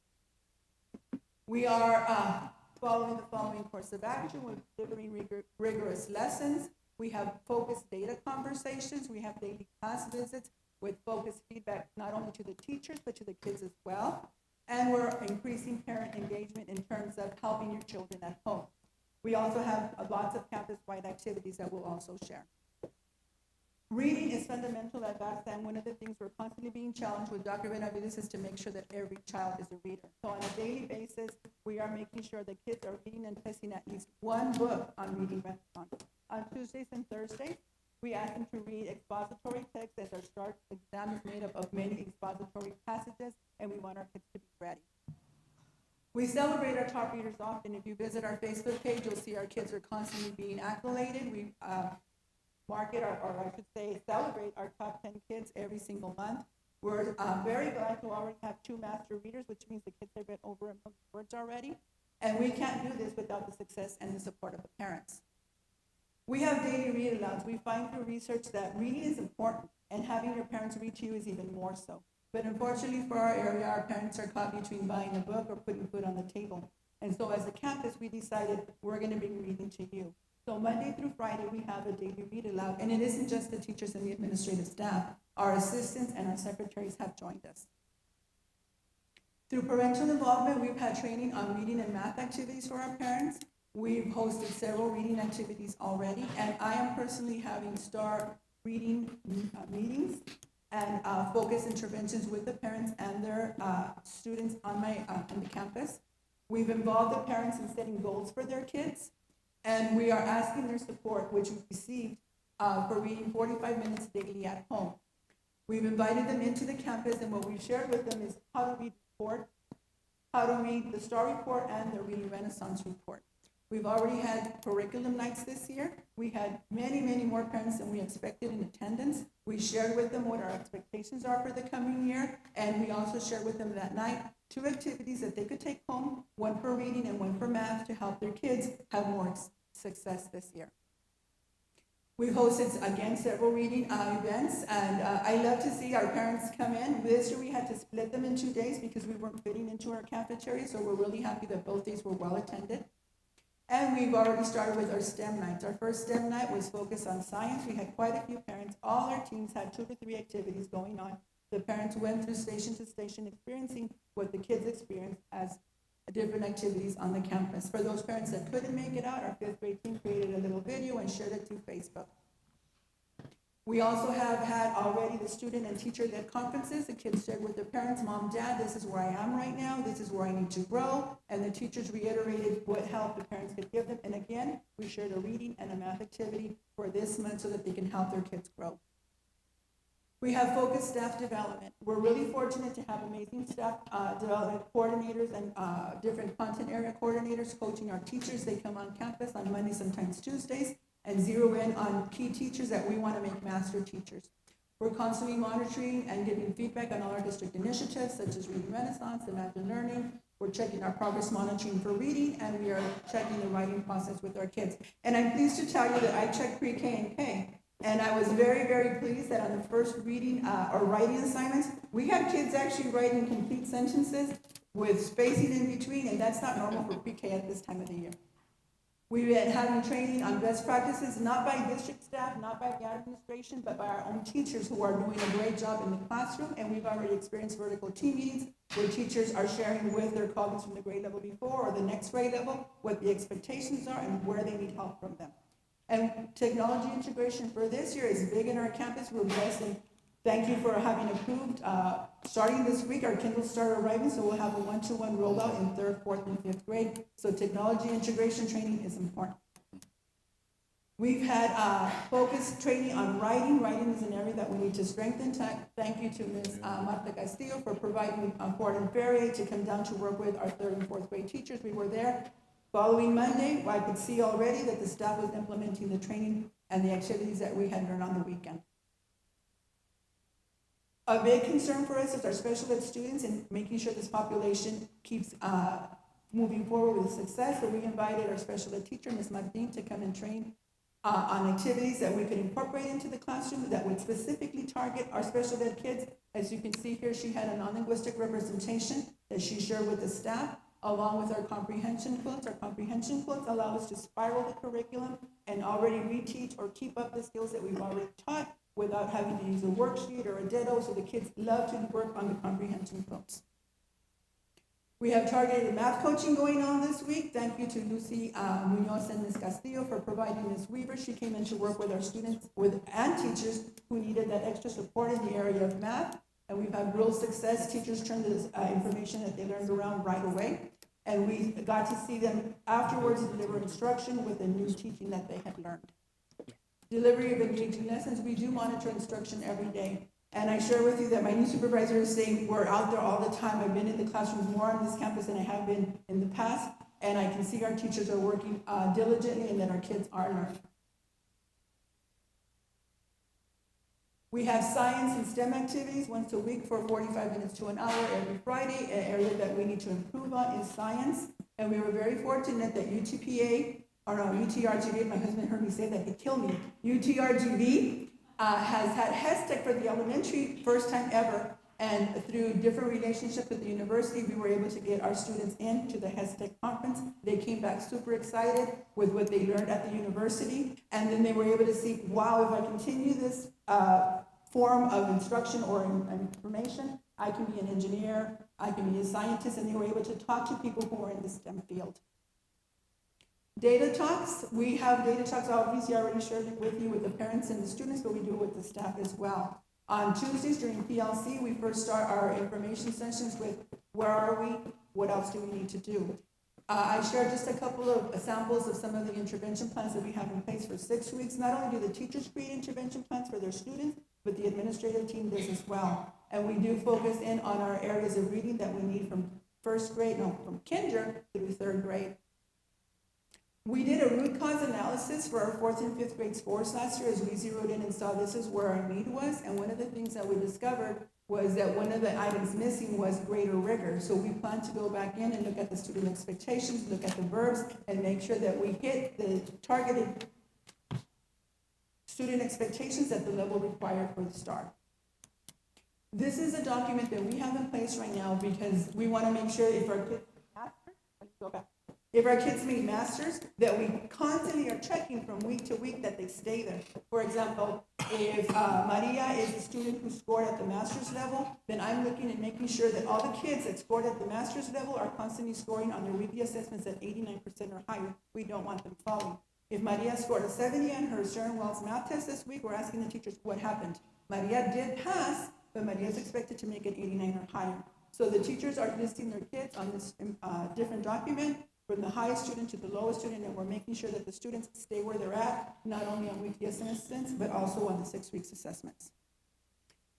We are following the following course of action. We're delivering rigorous lessons. We have focused data conversations. We have daily class visits with focused feedback, not only to the teachers, but to the kids as well. And we're increasing parent engagement in terms of helping your children at home. We also have lots of campus-wide activities that we'll also share. Reading is fundamental at Garza, and one of the things we're constantly being challenged with Dr. Benavides is to make sure that every child is a reader. So on a daily basis, we are making sure that kids are reading and testing at least one book on reading renaissance. On Tuesdays and Thursdays, we ask them to read expository texts, as our START exam is made up of many expository passages, and we want our kids to be ready. We celebrate our top readers often. If you visit our Facebook page, you'll see our kids are constantly being accoladed. We market, or I should say, celebrate our top 10 kids every single month. We're very glad to already have 2 master readers, which means the kids have read over 1 million words already. And we can't do this without the success and the support of the parents. We have daily read alouds. We find through research that reading is important, and having your parents read to you is even more so. But unfortunately for our area, our parents are caught between buying a book or putting food on the table. And so as a campus, we decided we're going to bring reading to you. So Monday through Friday, we have a daily read aloud, and it isn't just the teachers and the administrative staff. Our assistants and our secretaries have joined us. Through parental involvement, we've had training on reading and math activities for our parents. We've hosted several reading activities already, and I am personally having STAR reading meetings and focus interventions with the parents and their students on the campus. We've involved the parents in setting goals for their kids, and we are asking their support, which we've received, for reading 45 minutes daily at home. We've invited them into the campus, and what we've shared with them is how to read the report, how to read the STAR report and the Reading Renaissance report. We've already had curriculum nights this year. We had many, many more parents than we expected in attendance. We shared with them what our expectations are for the coming year, and we also shared with them that night 2 activities that they could take home, 1 for reading and 1 for math, to help their kids have more success this year. We've hosted, again, several reading events, and I love to see our parents come in. This year we had to split them in 2 days because we weren't fitting into our cafeteria, so we're really happy that both days were well attended. And we've already started with our STEM nights. Our first STEM night was focused on science. We had quite a few parents. All our teams had 2 to 3 activities going on. The parents went through station to station experiencing what the kids experienced as different activities on the campus. For those parents that couldn't make it out, our 5th grade team created a little video and shared it through Facebook. We also have had already the student and teacher-led conferences. The kids shared with their parents, Mom, Dad, this is where I am right now, this is where I need to grow, and the teachers reiterated what help the parents could give them. And again, we shared a reading and a math activity for this month so that they can help their kids grow. We have focused staff development. We're really fortunate to have amazing staff development coordinators and different content area coordinators coaching our teachers. They come on campus on Mondays, sometimes Tuesdays, and zero in on key teachers that we want to make master teachers. We're constantly monitoring and giving feedback on all our district initiatives, such as Reading Renaissance, Imagine Learning. We're checking our progress monitoring for reading, and we are checking the writing process with our kids. And I'm pleased to tell you that I checked pre-K and K. And I was very, very pleased that on the first reading or writing assignments, we had kids actually writing complete sentences with spacing in between, and that's not normal for pre-K at this time of the year. We've been having training on best practices, not by district staff, not by the administration, but by our own teachers who are doing a great job in the classroom, and we've already experienced vertical team meetings where teachers are sharing with their colleagues from the grade level before or the next grade level what the expectations are and where they need help from them. And technology integration for this year is big in our campus. We're blessed, and thank you for having approved. Starting this week, our Kindles start arriving, so we'll have a 1-to-1 rollout in 3rd, 4th, and 5th grade. So technology integration training is important. We've had focused training on writing. Writing is an area that we need to strengthen. Thank you to Ms. Marta Castillo for providing Ford and Ferrier to come down to work with our 3rd and 4th grade teachers. We were there. Following Monday, I could see already that the staff was implementing the training and the activities that we had learned on the weekend. A big concern for us is our special ed students and making sure this population keeps moving forward with success. So we invited our special ed teacher, Ms. Martin, to come and train on activities that we could incorporate into the classroom that would specifically target our special ed kids. As you can see here, she had a non-linguistic representation that she shared with the staff, along with our comprehension quotes. Our comprehension quotes allow us to spiral the curriculum and already reteach or keep up the skills that we've already taught without having to use a worksheet or a ditto, so the kids love to work on the comprehension quotes. We have targeted math coaching going on this week. Thank you to Lucy Munoz and Ms. Castillo for providing Ms. Weaver. She came in to work with our students and teachers who needed that extra support in the area of math. And we've had real success. Teachers turned this information that they learned around right away. And we got to see them afterwards deliver instruction with the new teaching that they had learned. Delivery of engaging lessons, we do monitor instruction every day. And I share with you that my new supervisor is saying we're out there all the time. I've been in the classrooms more on this campus than I have been in the past. And I can see our teachers are working diligently and that our kids are learning. We have science and STEM activities once a week for 45 minutes to an hour every Friday. An area that we need to improve on is science. And we were very fortunate that UTRGV, my husband heard me say that, he'd kill me. UTRGV has had HESTEC for the elementary, first time ever. And through different relationships with the university, we were able to get our students into the HESTEC conference. They came back super excited with what they learned at the university. And then they were able to see, wow, if I continue this form of instruction or information, I can be an engineer, I can be a scientist, and they were able to talk to people who are in the STEM field. Data talks, we have data talks, obviously I already shared it with you with the parents and the students, but we do it with the staff as well. On Tuesdays during PLC, we first start our information sessions with where are we, what else do we need to do? I shared just a couple of samples of some of the intervention plans that we have in place for 6 weeks. Not only do the teachers create intervention plans for their students, but the administrative team does as well. And we do focus in on our areas of reading that we need from from kinder through 3rd grade. We did a root cause analysis for our 4th and 5th grade scores last year as we zeroed in and saw this is where our need was. And one of the things that we discovered was that one of the items missing was greater rigor. So we plan to go back in and look at the student expectations, look at the verbs, and make sure that we hit the targeted student expectations at the level required for the STAR. This is a document that we have in place right now because we want to make sure if our kids meet masters, that we constantly are checking from week to week that they stay there. For example, if Maria is a student who scored at the master's level, then I'm looking at making sure that all the kids that scored at the master's level are constantly scoring on their weekly assessments at 89% or higher. We don't want them falling. If Maria scored a 70 on her Sharon Wells math test this week, we're asking the teachers what happened. Maria did pass, but Maria is expected to make it 89 or higher. So the teachers are listing their kids on this different document from the highest student to the lowest student, and we're making sure that the students stay where they're at, not only on weekly assessments, but also on the 6 weeks assessments.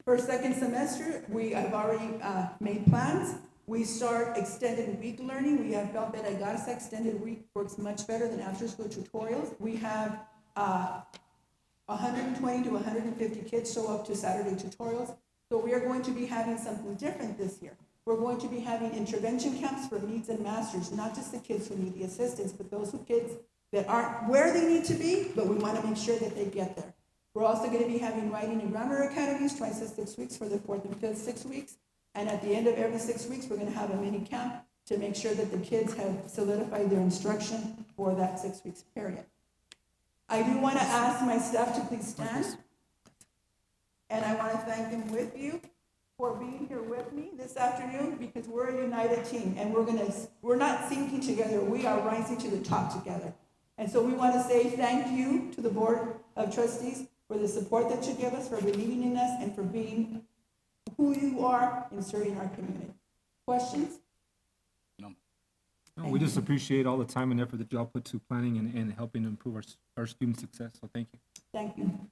For 2nd semester, we have already made plans. We start extended week learning. We have felt that Agarza extended week works much better than after-school tutorials. We have 120 to 150 kids show up to Saturday tutorials. So we are going to be having something different this year. We're going to be having intervention camps for needs and masters, not just the kids who need the assistance, but those kids that aren't where they need to be, but we want to make sure that they get there. We're also going to be having writing and grammar academies twice a 6 weeks for the 4th and 5th 6 weeks. And at the end of every 6 weeks, we're going to have a mini camp to make sure that the kids have solidified their instruction for that 6 weeks period. I do want to ask my staff to please stand. And I want to thank them with you for being here with me this afternoon, because we're a united team and we're not sinking together, we are rising to the top together. And so we want to say thank you to the Board of Trustees for the support that you give us, for believing in us, and for being who you are in serving our community. Questions? No, we just appreciate all the time and effort that y'all put to planning and helping improve our student success, so thank you. Thank you.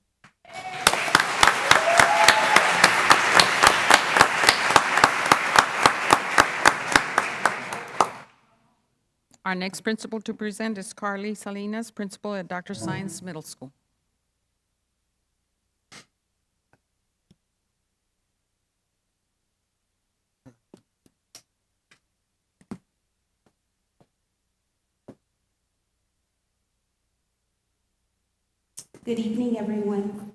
Our next principal to present is Carly Salinas, principal at Dr. Science Middle School. Good evening, everyone.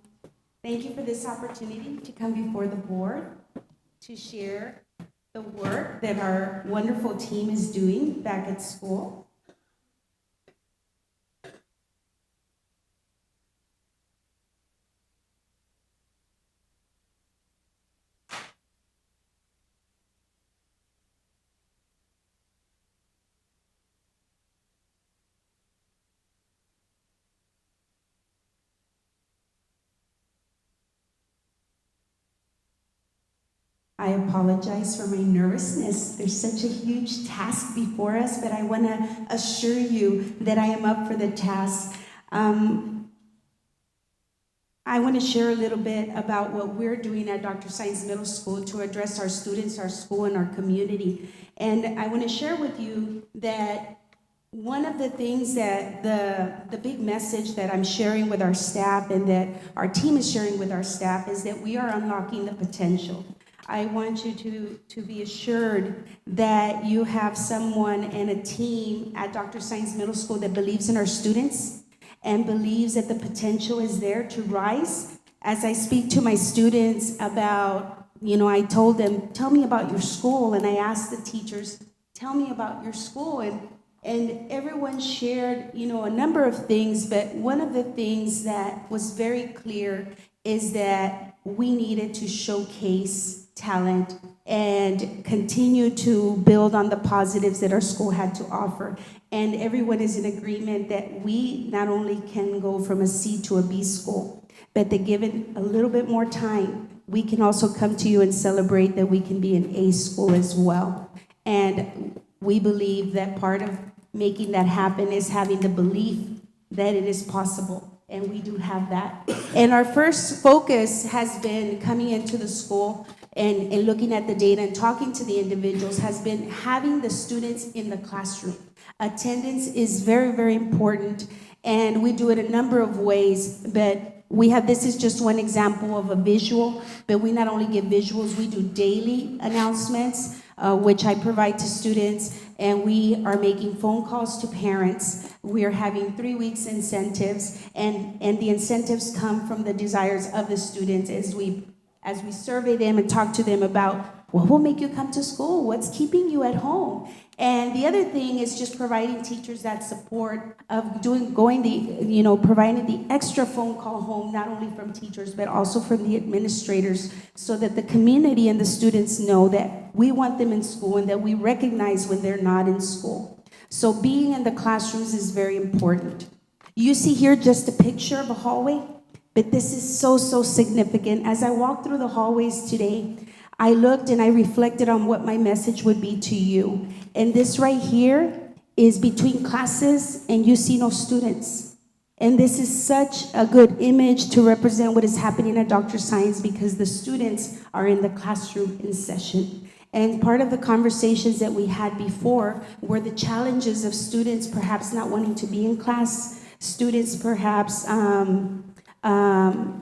Thank you for this opportunity to come before the board to share the work that our wonderful team is doing back at school. I apologize for my nervousness. There's such a huge task before us, but I want to assure you that I am up for the task. I want to share a little bit about what we're doing at Dr. Science Middle School to address our students, our school, and our community. And I want to share with you that one of the things that the big message that I'm sharing with our staff and that our team is sharing with our staff is that we are unlocking the potential. I want you to be assured that you have someone and a team at Dr. Science Middle School that believes in our students and believes that the potential is there to rise. As I speak to my students about, I told them, tell me about your school, and I asked the teachers, tell me about your school, and everyone shared, a number of things, but one of the things that was very clear is that we needed to showcase talent and continue to build on the positives that our school had to offer. And everyone is in agreement that we not only can go from a C to a B school, but that given a little bit more time, we can also come to you and celebrate that we can be an A school as well. And we believe that part of making that happen is having the belief that it is possible. And we do have that. And our first focus has been coming into the school and looking at the data and talking to the individuals, has been having the students in the classroom. Attendance is very, very important, and we do it a number of ways, but this is just one example of a visual, but we not only give visuals, we do daily announcements, which I provide to students, and we are making phone calls to parents. We are having 3 weeks incentives, and the incentives come from the desires of the students as we survey them and talk to them about what will make you come to school, what's keeping you at home. And the other thing is just providing teachers that support of providing the extra phone call home, not only from teachers, but also from the administrators, so that the community and the students know that we want them in school and that we recognize when they're not in school. So being in the classrooms is very important. You see here just a picture of a hallway, but this is so, so significant. As I walked through the hallways today, I looked and I reflected on what my message would be to you. And this right here is between classes, and you see no students. And this is such a good image to represent what is happening at Dr. Science, because the students are in the classroom in session. And part of the conversations that we had before were the challenges of students perhaps not wanting to be in class, students perhaps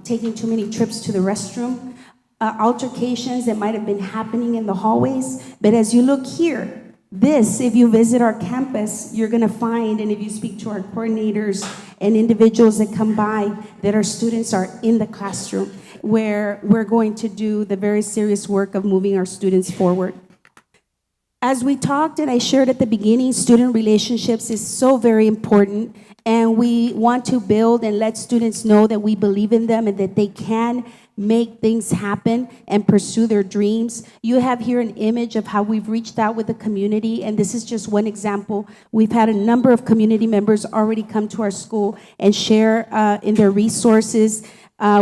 taking too many trips to the restroom, altercations that might have been happening in the hallways. But as you look here, if you visit our campus, you're going to find, and if you speak to our coordinators and individuals that come by, that our students are in the classroom, where we're going to do the very serious work of moving our students forward. As we talked and I shared at the beginning, student relationships is so very important, and we want to build and let students know that we believe in them and that they can make things happen and pursue their dreams. You have here an image of how we've reached out with the community, and this is just one example. We've had a number of community members already come to our school and share in their resources,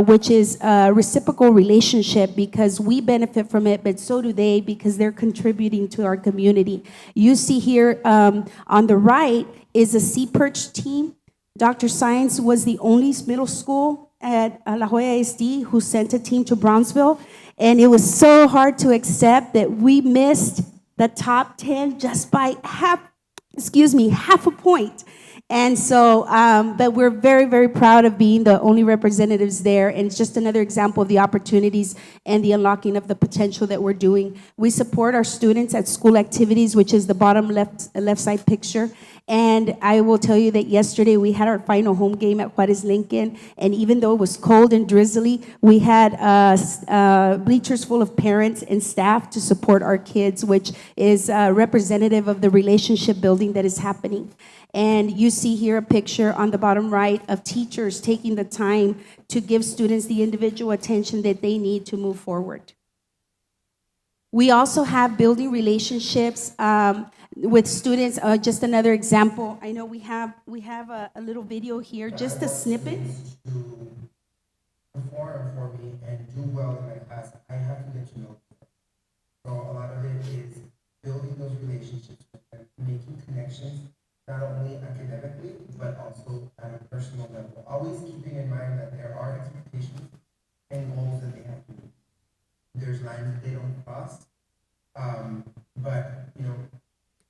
which is a reciprocal relationship, because we benefit from it, but so do they, because they're contributing to our community. You see here on the right is a Sea Perch team. Dr. Science was the only middle school at La Jolla ISD who sent a team to Brownsville, and it was so hard to accept that we missed the top 10 just by half a point. And so, but we're very, very proud of being the only representatives there, and it's just another example of the opportunities and the unlocking of the potential that we're doing. We support our students at school activities, which is the bottom left side picture. And I will tell you that yesterday we had our final home game at Juarez Lincoln, and even though it was cold and drizzly, we had bleachers full of parents and staff to support our kids, which is representative of the relationship building that is happening. And you see here a picture on the bottom right of teachers taking the time to give students the individual attention that they need to move forward. We also have building relationships with students. Just another example. I know we have a little video here, just a snippet. To perform for me and do well in my class, I have to get to know them. times they don't cross. But, you know,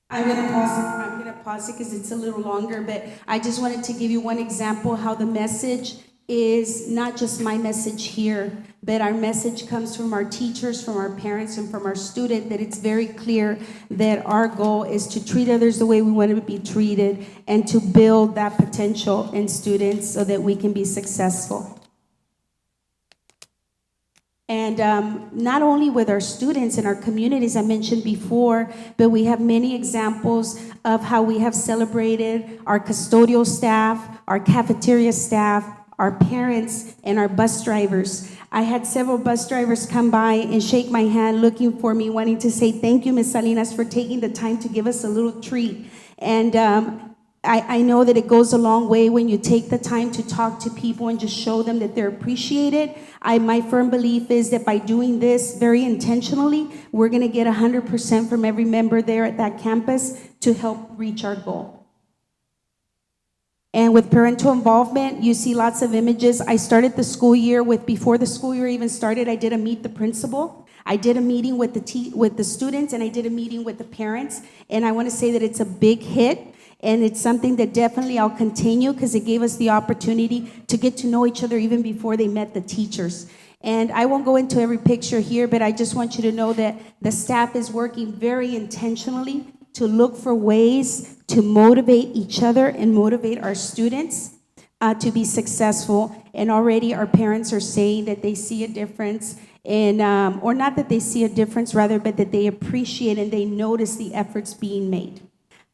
I'm gonna pause it because it's a little longer, but I just wanted to give you one example how the message is not just my message here, but our message comes from our teachers, from our parents, and from our student, that it's very clear that our goal is to treat others the way we want to be treated and to build that potential in students so that we can be successful. And not only with our students in our communities, I mentioned before, but we have many examples of how we have celebrated our custodial staff, our cafeteria staff, our parents, and our bus drivers. I had several bus drivers come by and shake my hand looking for me, wanting to say, thank you, Ms. Salinas, for taking the time to give us a little treat. And I know that it goes a long way when you take the time to talk to people and just show them that they're appreciated. My firm belief is that by doing this very intentionally, we're going to get 100% from every member there at that campus to help reach our goal. And with parental involvement, you see lots of images. I started the school year with, before the school year even started, I did a meet the principal. I did a meeting with the students, and I did a meeting with the parents. And I want to say that it's a big hit. And it's something that definitely I'll continue because it gave us the opportunity to get to know each other even before they met the teachers. And I won't go into every picture here, but I just want you to know that the staff is working very intentionally to look for ways to motivate each other and motivate our students to be successful. And already our parents are saying that they see a difference in, or not that they see a difference, rather, but that they appreciate and they notice the efforts being made.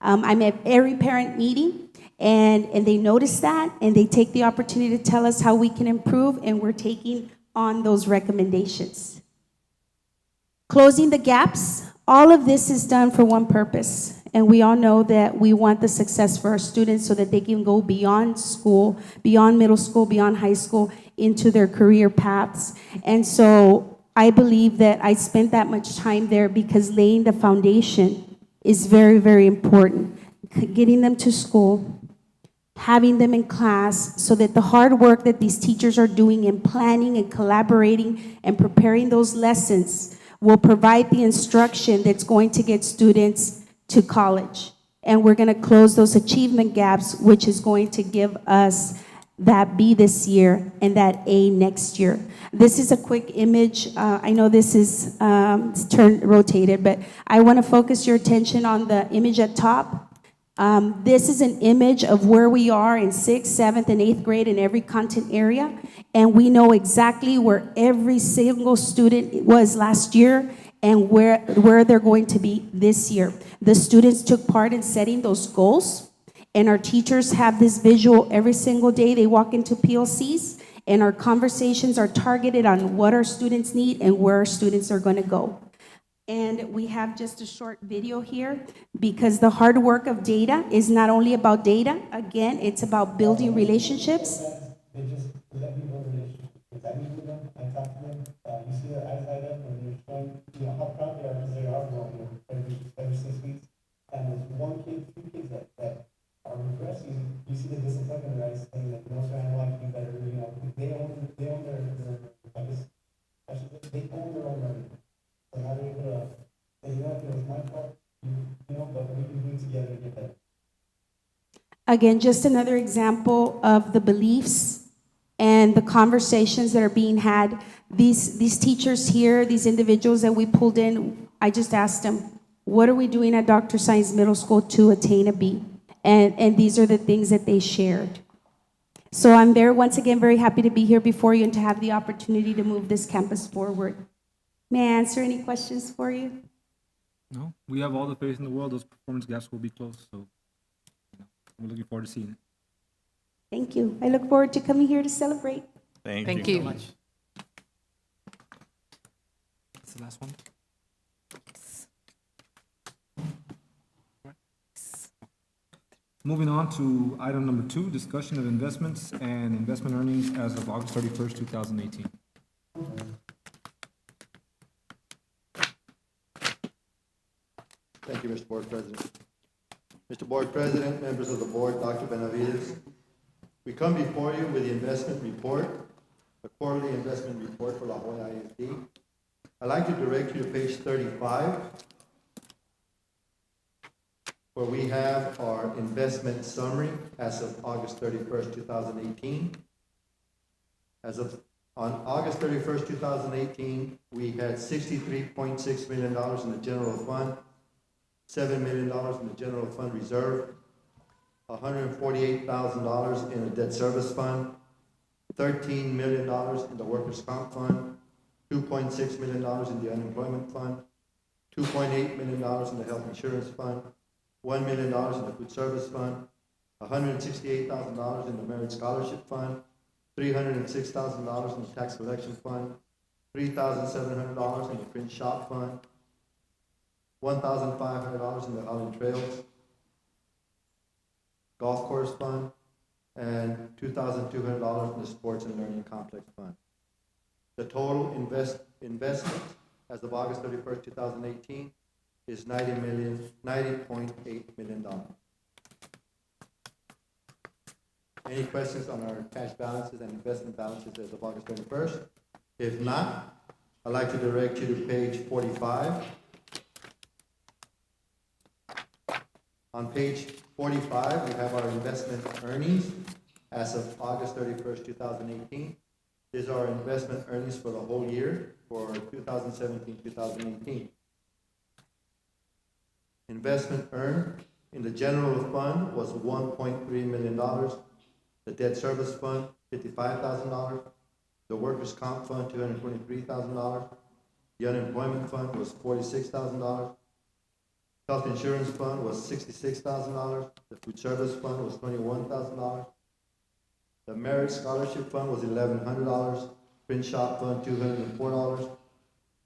I'm at every parent meeting, and they notice that, and they take the opportunity to tell us how we can improve, and we're taking on those recommendations. Closing the gaps, all of this is done for one purpose, and we all know that we want the success for our students so that they can go beyond school, beyond middle school, beyond high school, into their career paths. And so I believe that I spent that much time there because laying the foundation is very, very important. Getting them to school, having them in class, so that the hard work that these teachers are doing in planning and collaborating and preparing those lessons will provide the instruction that's going to get students to college. And we're going to close those achievement gaps, which is going to give us that B this year and that A next year. This is a quick image. I know this is rotated, but I want to focus your attention on the image at top. This is an image of where we are in 6th, 7th, and 8th grade in every content area, and we know exactly where every single student was last year and where they're going to be this year. The students took part in setting those goals, and our teachers have this visual every single day. They walk into PLCs, and our conversations are targeted on what our students need and where our students are going to go. And we have just a short video here because the hard work of data is not only about data. Again, it's about building relationships. they just let me build relationships. Because I meet with them, I talk to them, you see their eyes light up when they're showing, you know, how proud they are because they are growing every 6 weeks. And there's one kid, two kids that are regressing. You see the disappointment in their eyes saying like, no, sir, I know I can do better. You know, they own their I guess, they own their own learning. So now they're able to say, you know, if it was my fault, you know, but we can do it together to get better. Again, just another example of the beliefs and the conversations that are being had. These teachers here, these individuals that we pulled in, I just asked them, what are we doing at Dr. Science Middle School to attain a B? And these are the things that they shared. So I'm once again, very happy to be here before you and to have the opportunity to move this campus forward. May I answer any questions for you? No, we have all the faith in the world. Those performance gaps will be closed. So we're looking forward to seeing it. Thank you. I look forward to coming here to celebrate. Thank you. So much. That's the last one. Moving on to item number 2, discussion of investments and investment earnings as of August 31st, 2018. Thank you, Mr. Board President. Mr. Board President, members of the board, Dr. Benavides, we come before you with the investment report, the quarterly investment report for La Jolla ISD. I'd like to direct you to page 35, where we have our investment summary as of August 31st, 2018. On August 31st, 2018, we had $63.6 million in the general fund, $7 million in the general fund reserve, $148,000 in the debt service fund, $13 million in the workers' comp fund, $2.6 million in the unemployment fund, $2.8 million in the health insurance fund, $1 million in the food service fund, $168,000 in the merit scholarship fund, $306,000 in the tax collection fund, $3,700 in the print shop fund, $1,500 in the Island Trails golf course fund, and $2,200 in the sports and learning complex fund. The total investment as of August 31st, 2018 is $90.8 million. Any questions on our cash balances and investment balances as of August 31st? If not, I'd like to direct you to page 45. On page 45, we have our investment earnings as of August 31st, 2018. These are our investment earnings for the whole year for 2017-2018. Investment earned in the general fund was $1.3 million. The debt service fund, $55,000. The workers' comp fund, $223,000. The unemployment fund was $46,000. Health insurance fund was $66,000. The food service fund was $21,000. The merit scholarship fund was $1,100. Print shop fund, $204.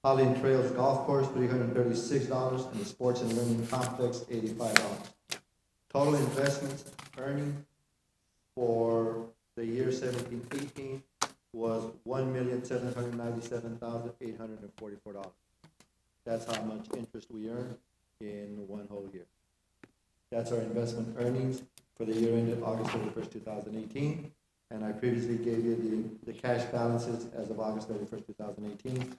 Holland Trails Golf Course, $336, and the Sports and Learning Complex, $85. Total investments earning for the year 17-18 was $1,797,844. That's how much interest we earned in one whole year. That's our investment earnings for the year ended August 31st, 2018. And I previously gave you the cash balances as of August 31st, 2018.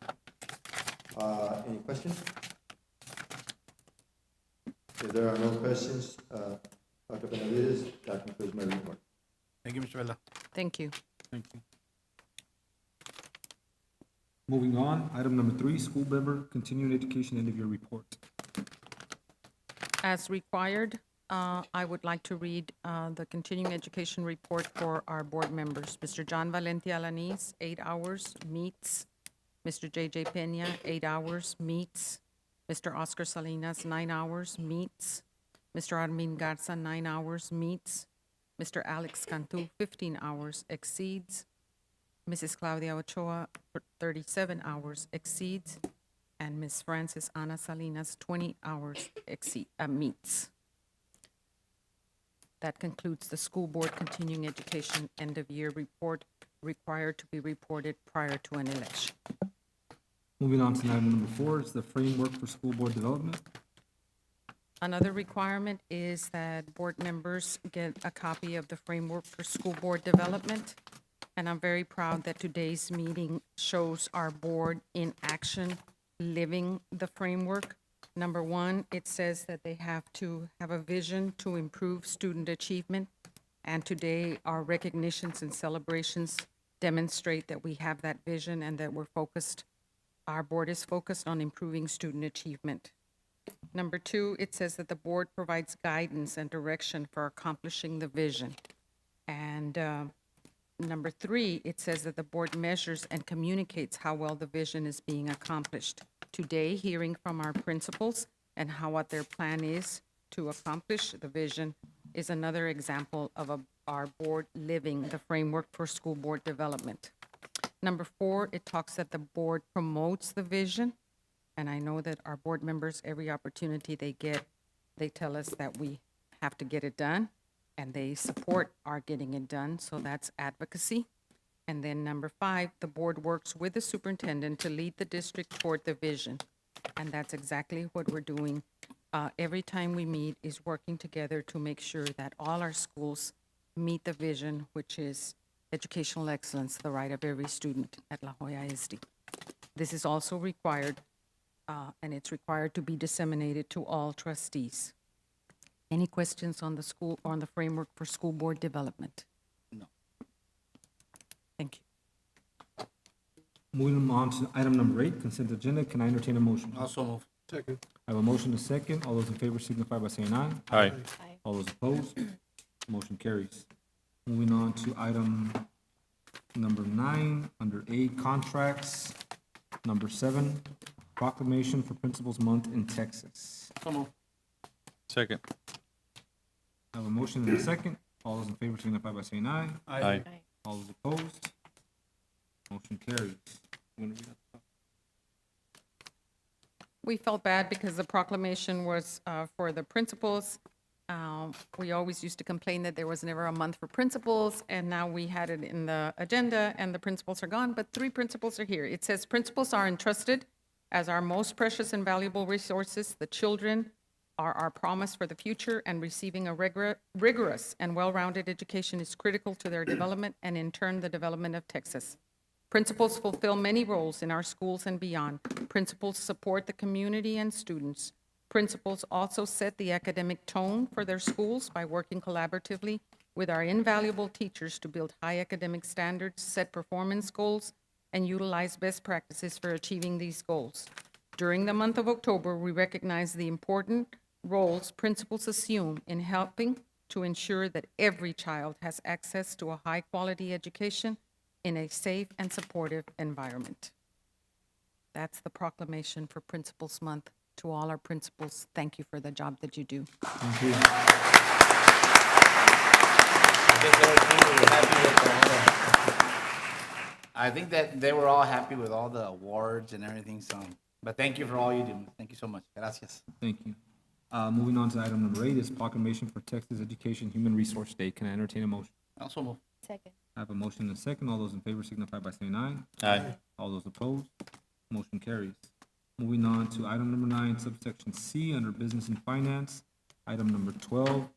Any questions? If there are no questions, Dr. Benavides, that concludes my report. Thank you, Mr. Vela. Thank you. Thank you. Moving on, item number 3, school member continuing education end of year report. As required, I would like to read the continuing education report for our board members. Mr. John Valente Alanis, 8 hours, meets. Mr. J.J. Peña, 8 hours, meets. Mr. Oscar Salinas, 9 hours, meets. Mr. Armin Garza, 9 hours, meets. Mr. Alex Cantu, 15 hours, exceeds. Mrs. Claudia Ochoa, 37 hours, exceeds. And Ms. Francis Ana Salinas, 20 hours, meets. That concludes the school board continuing education end-of-year report required to be reported prior to an election. Moving on to item number 4, it's the framework for school board development. Another requirement is that board members get a copy of the framework for school board development. And I'm very proud that today's meeting shows our board in action, living the framework. Number 1, it says that they have to have a vision to improve student achievement. And today, our recognitions and celebrations demonstrate that we have that vision and that we're focused, our board is focused on improving student achievement. Number 2, it says that the board provides guidance and direction for accomplishing the vision. And number 3, it says that the board measures and communicates how well the vision is being accomplished. Today, hearing from our principals and what their plan is to accomplish the vision is another example of our board living the framework for school board development. Number 4, it talks that the board promotes the vision. And I know that our board members, every opportunity they get, they tell us that we have to get it done, and they support our getting it done, so that's advocacy. And then number 5, the board works with the superintendent to lead the district toward the vision. And that's exactly what we're doing. Every time we meet is working together to make sure that all our schools meet the vision, which is educational excellence, the right of every student at La Joya ISD. This is also required, and it's required to be disseminated to all trustees. Any questions on the school, on the framework for school board development? No. Thank you. Moving on to item number 8, consent agenda. Can I entertain a motion? Also move. Second. I have a motion and a second. All those in favor signify by saying aye. Aye. All those opposed, motion carries. Moving on to item number 9, under A, contracts. Number 7, proclamation for Principals Month in Texas. So move. Second. I have a motion and a second. All those in favor signify by saying aye. Aye. All those opposed, motion carries. You wanna read that? We felt bad because the proclamation was for the principals. We always used to complain that there was never a month for principals, and now we had it in the agenda, and the principals are gone, but 3 principals are here. It says, principals are entrusted as our most precious and valuable resources. The children are our promise for the future, and receiving a rigorous and well-rounded education is critical to their development and, in turn, the development of Texas. Principals fulfill many roles in our schools and beyond. Principals support the community and students. Principals also set the academic tone for their schools by working collaboratively with our invaluable teachers to build high academic standards, set performance goals, and utilize best practices for achieving these goals. During the month of October, we recognize the important roles principals assume in helping to ensure that every child has access to a high-quality education in a safe and supportive environment. That's the proclamation for Principals Month. To all our principals, thank you for the job that you do. Thank you. I think that they were all happy with all the awards and everything, so, but thank you for all you do. Thank you so much. Gracias. Thank you. Moving on to item number 8 is proclamation for Texas Education Human Resource Day. Can I entertain a motion? Also move. Second. I have a motion and a second. All those in favor signify by saying aye. Aye. All those opposed, motion carries. Moving on to item number 9, subsection C, under Business and Finance. Item number 12,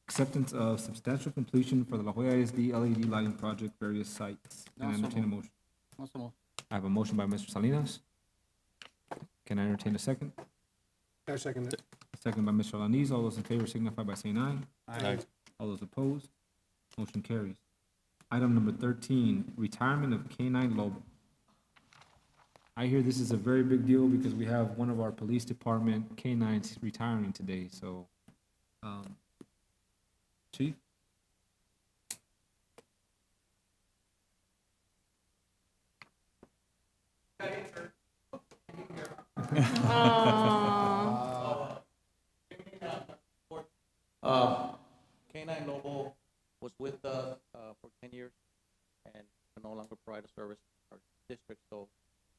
acceptance of substantial completion for the La Jolla ISD LED lighting project, various sites. Can I Also entertain a move. motion? Also move. I have a motion by Mr. Salinas. Can I entertain a second? I second it. Second by Mr. Alaniz. All those in favor signify by saying aye. Aye. All those opposed, motion carries. Item number 13, retirement of K-9 Lobo. I hear this is a very big deal because we have one of our police department K-9s retiring today, so, Chief? K-9 Lobo was with us for 10 years and can no longer provide a service in our district, so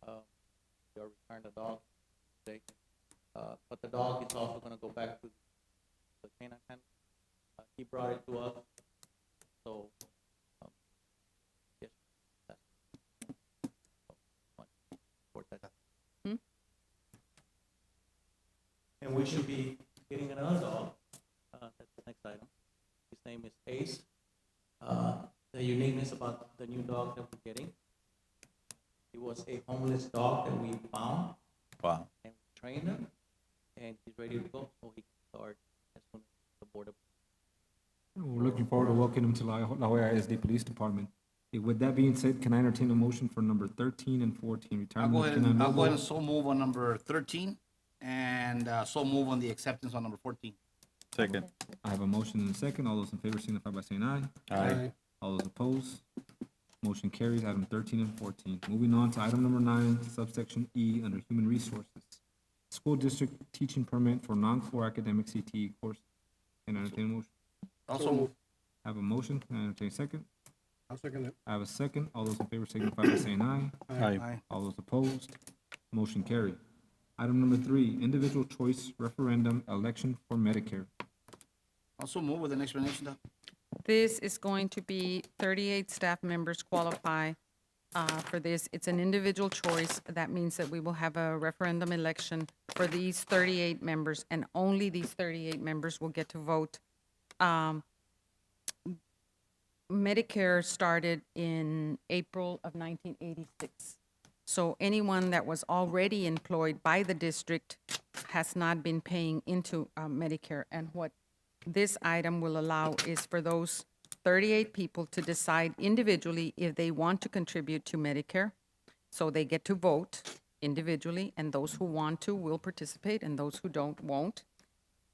we are retiring the dog today. But the dog is also going to go back to the K-9 handler. He brought it to us, so yes, that's for that. And we should be getting another dog. That's the next item. His name is Ace. The uniqueness about the new dog that we're getting, he was a homeless dog that we found Wow. and we trained him, and he's ready to go, so he can start as soon as the board. We're looking forward to welcoming him to La Jolla ISD Police Department. With that being said, can I entertain a motion for number 13 and 14, I'll retirement go of ahead K-9 and, I'll go ahead Lobo? and so move on number 13, and so move on the acceptance on number 14. Second. I have a motion and a second. All those in favor signify by saying aye. Aye. All those opposed, motion carries. Item 13 and 14. Moving on to item number 9, subsection E, under Human Resources. School District Teaching Permit for non-core academic CTE course. Can I entertain a motion? Also move. I have a motion. Can I entertain a second? I'll second it. I have a second. All those in favor signify by saying aye. Aye. All those opposed, motion carried. Item number 3, individual choice referendum election for Medicare. Also move with an explanation, Doc. This is going to be 38 staff members qualify for this. It's an individual choice. That means that we will have a referendum election for these 38 members, and only these 38 members will get to vote. Medicare started in April of 1986. So anyone that was already employed by the district has not been paying into Medicare. And what this item will allow is for those 38 people to decide individually if they want to contribute to Medicare. So they get to vote individually, and those who want to will participate, and those who don't won't.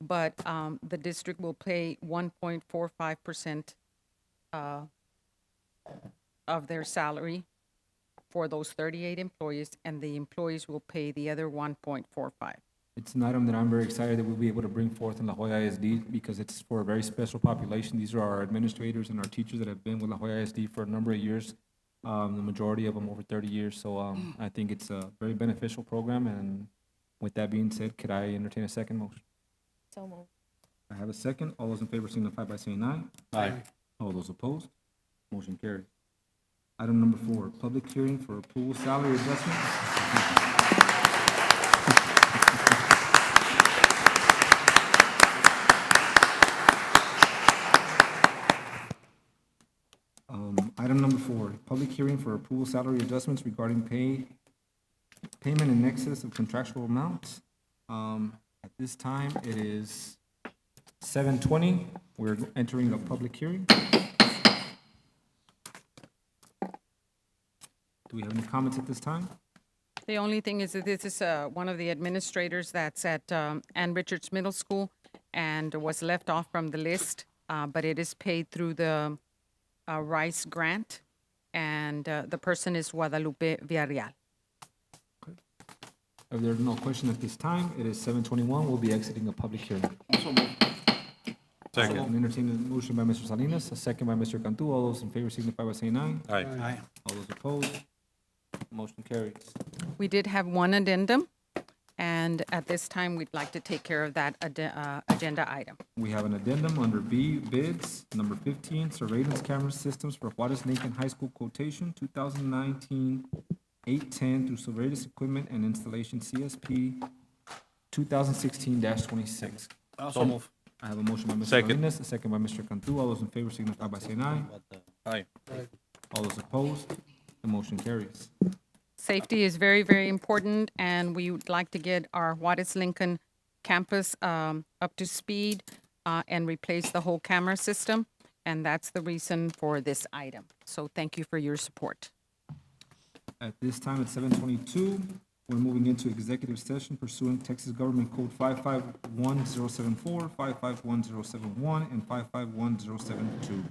But the district will pay 1.45% of their salary for those 38 employees, and the employees will pay the other 1.45. It's an item that I'm very excited that we'll be able to bring forth in La Jolla ISD because it's for a very special population. These are our administrators and our teachers that have been with La Jolla ISD for a number of years, the majority of them over 30 years. So I think it's a very beneficial program. And with that being said, could I entertain a second motion? So moved. I have a second. All those in favor signify by saying aye. Aye. All those opposed? Motion carries. Item number 4, public hearing for pool salary adjustments. Item number 4, public hearing for pool salary adjustments regarding payment in excess of contractual amounts. At this time, it is 7:20. We're entering a public hearing. Do we have any comments at this time? The only thing is that this is one of the administrators that's at Ann Richards Middle School and was left off from the list, but it is paid through the Rice grant, and the person is Guadalupe Villarreal. If there's no question at this time, it is 7:21. We'll be exiting a public hearing. Second. I'll entertain a motion by Mr. Salinas, a second by Mr. Cantu. All those in favor signify by saying aye. Aye. All those opposed? Motion carries. We did have one addendum, and at this time, we'd like to take care of that agenda item. We have an addendum under B, bids, number 15, surveillance camera systems for Juarez Lincoln High School quotation, 2019-810 through surveillance equipment and installation CSP 2016-26. Also move. I have a motion by Mr. Second. Salinas, a second by Mr. Cantu. All those in favor signify by saying aye. Aye. All those opposed? The motion carries. Safety is very, very important, and we would like to get our Juarez Lincoln campus up to speed and replace the whole camera system, and that's the reason for this item. So thank you for your support. At this time, it's 7:22. We're moving into executive session pursuant Texas Government Code 551074, 551071, and 551072.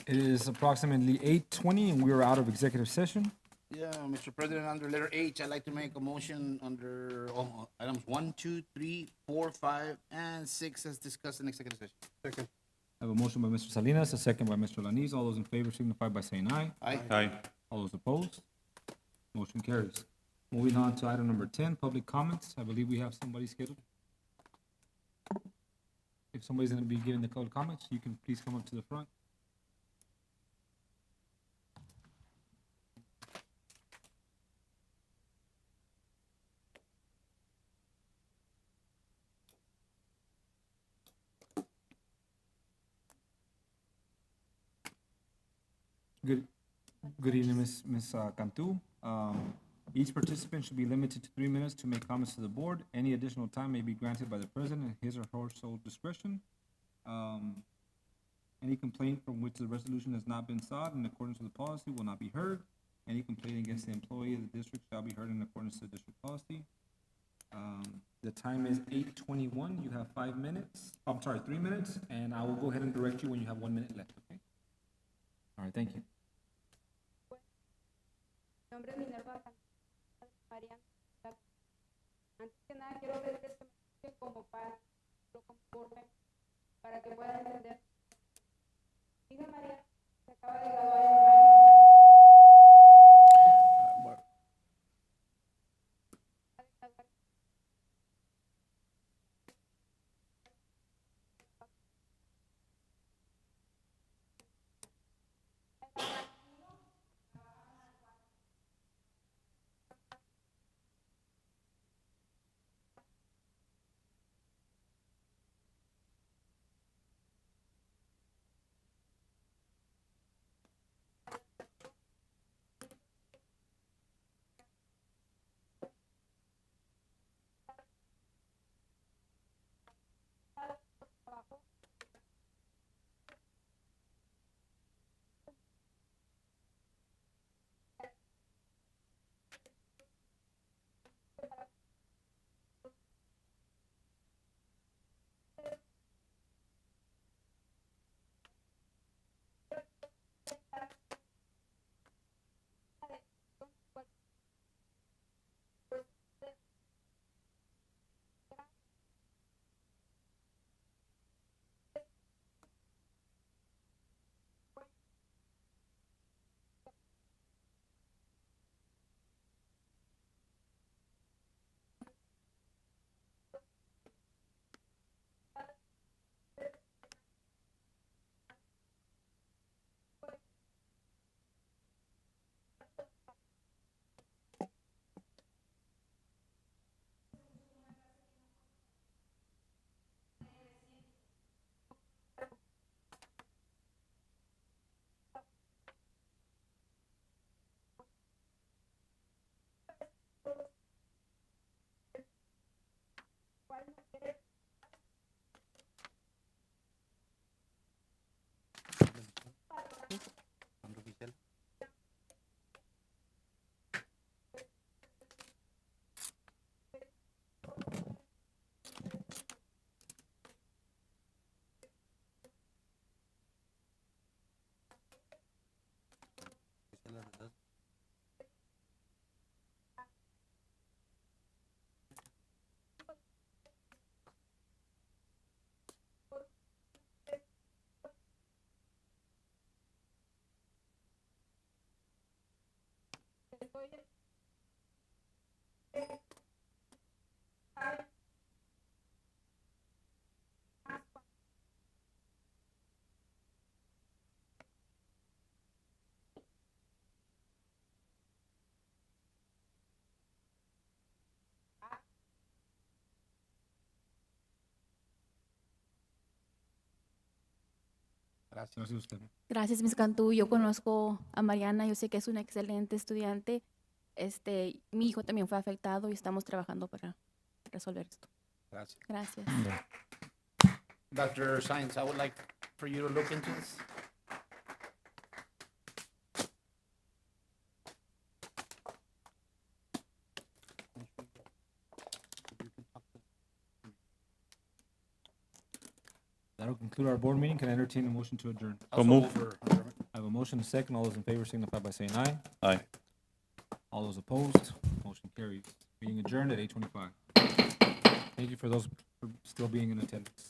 It is approximately 8:20, and we are out of executive session. Yeah, Mr. President, under letter H, I'd like to make a motion under items 1, 2, 3, 4, 5, and 6 as discussed in executive session. Second. I have a motion by Mr. Salinas, a second by Mr. Lanis. All those in favor signify by saying aye. Aye. Aye. All those opposed? Motion carries. Moving on to item number 10, public comments. I believe we have somebody scheduled. If somebody's going to be giving the public comments, you can please come up to the front. Good evening, Ms. Cantu. Each participant should be limited to 3 minutes to make comments to the board. Any additional time may be granted by the president at his or her sole discretion. Any complaint from which the resolution has not been sought in accordance with the policy will not be heard. Any complaint against the employee of the district shall be heard in accordance to district policy. The time is 8:21. You have 5 minutes. I'm sorry, 3 minutes, and I will go ahead and direct you when you have 1 minute left, okay? All right, thank you. Nombre es Minerva Mariana. Antes que nada quiero pedir que se me escuche como para lo conforme para que puedan entender. Hija María se acaba de graduar en mayo. Gracias a usted. Gracias, Ms. Cantú. Yo conozco a Mariana, yo sé que es una excelente estudiante. Mi hijo también fue afectado y estamos trabajando para resolver esto. Gracias. Gracias. Dr. Science, I would like for you to look into this. That'll conclude our board meeting. Can I entertain a motion to adjourn? So move. I have a motion, a second. All those in favor signify by saying aye. Aye. All those opposed, motion carries. Meeting adjourned at 8:25. Thank you for those for still being in attendance.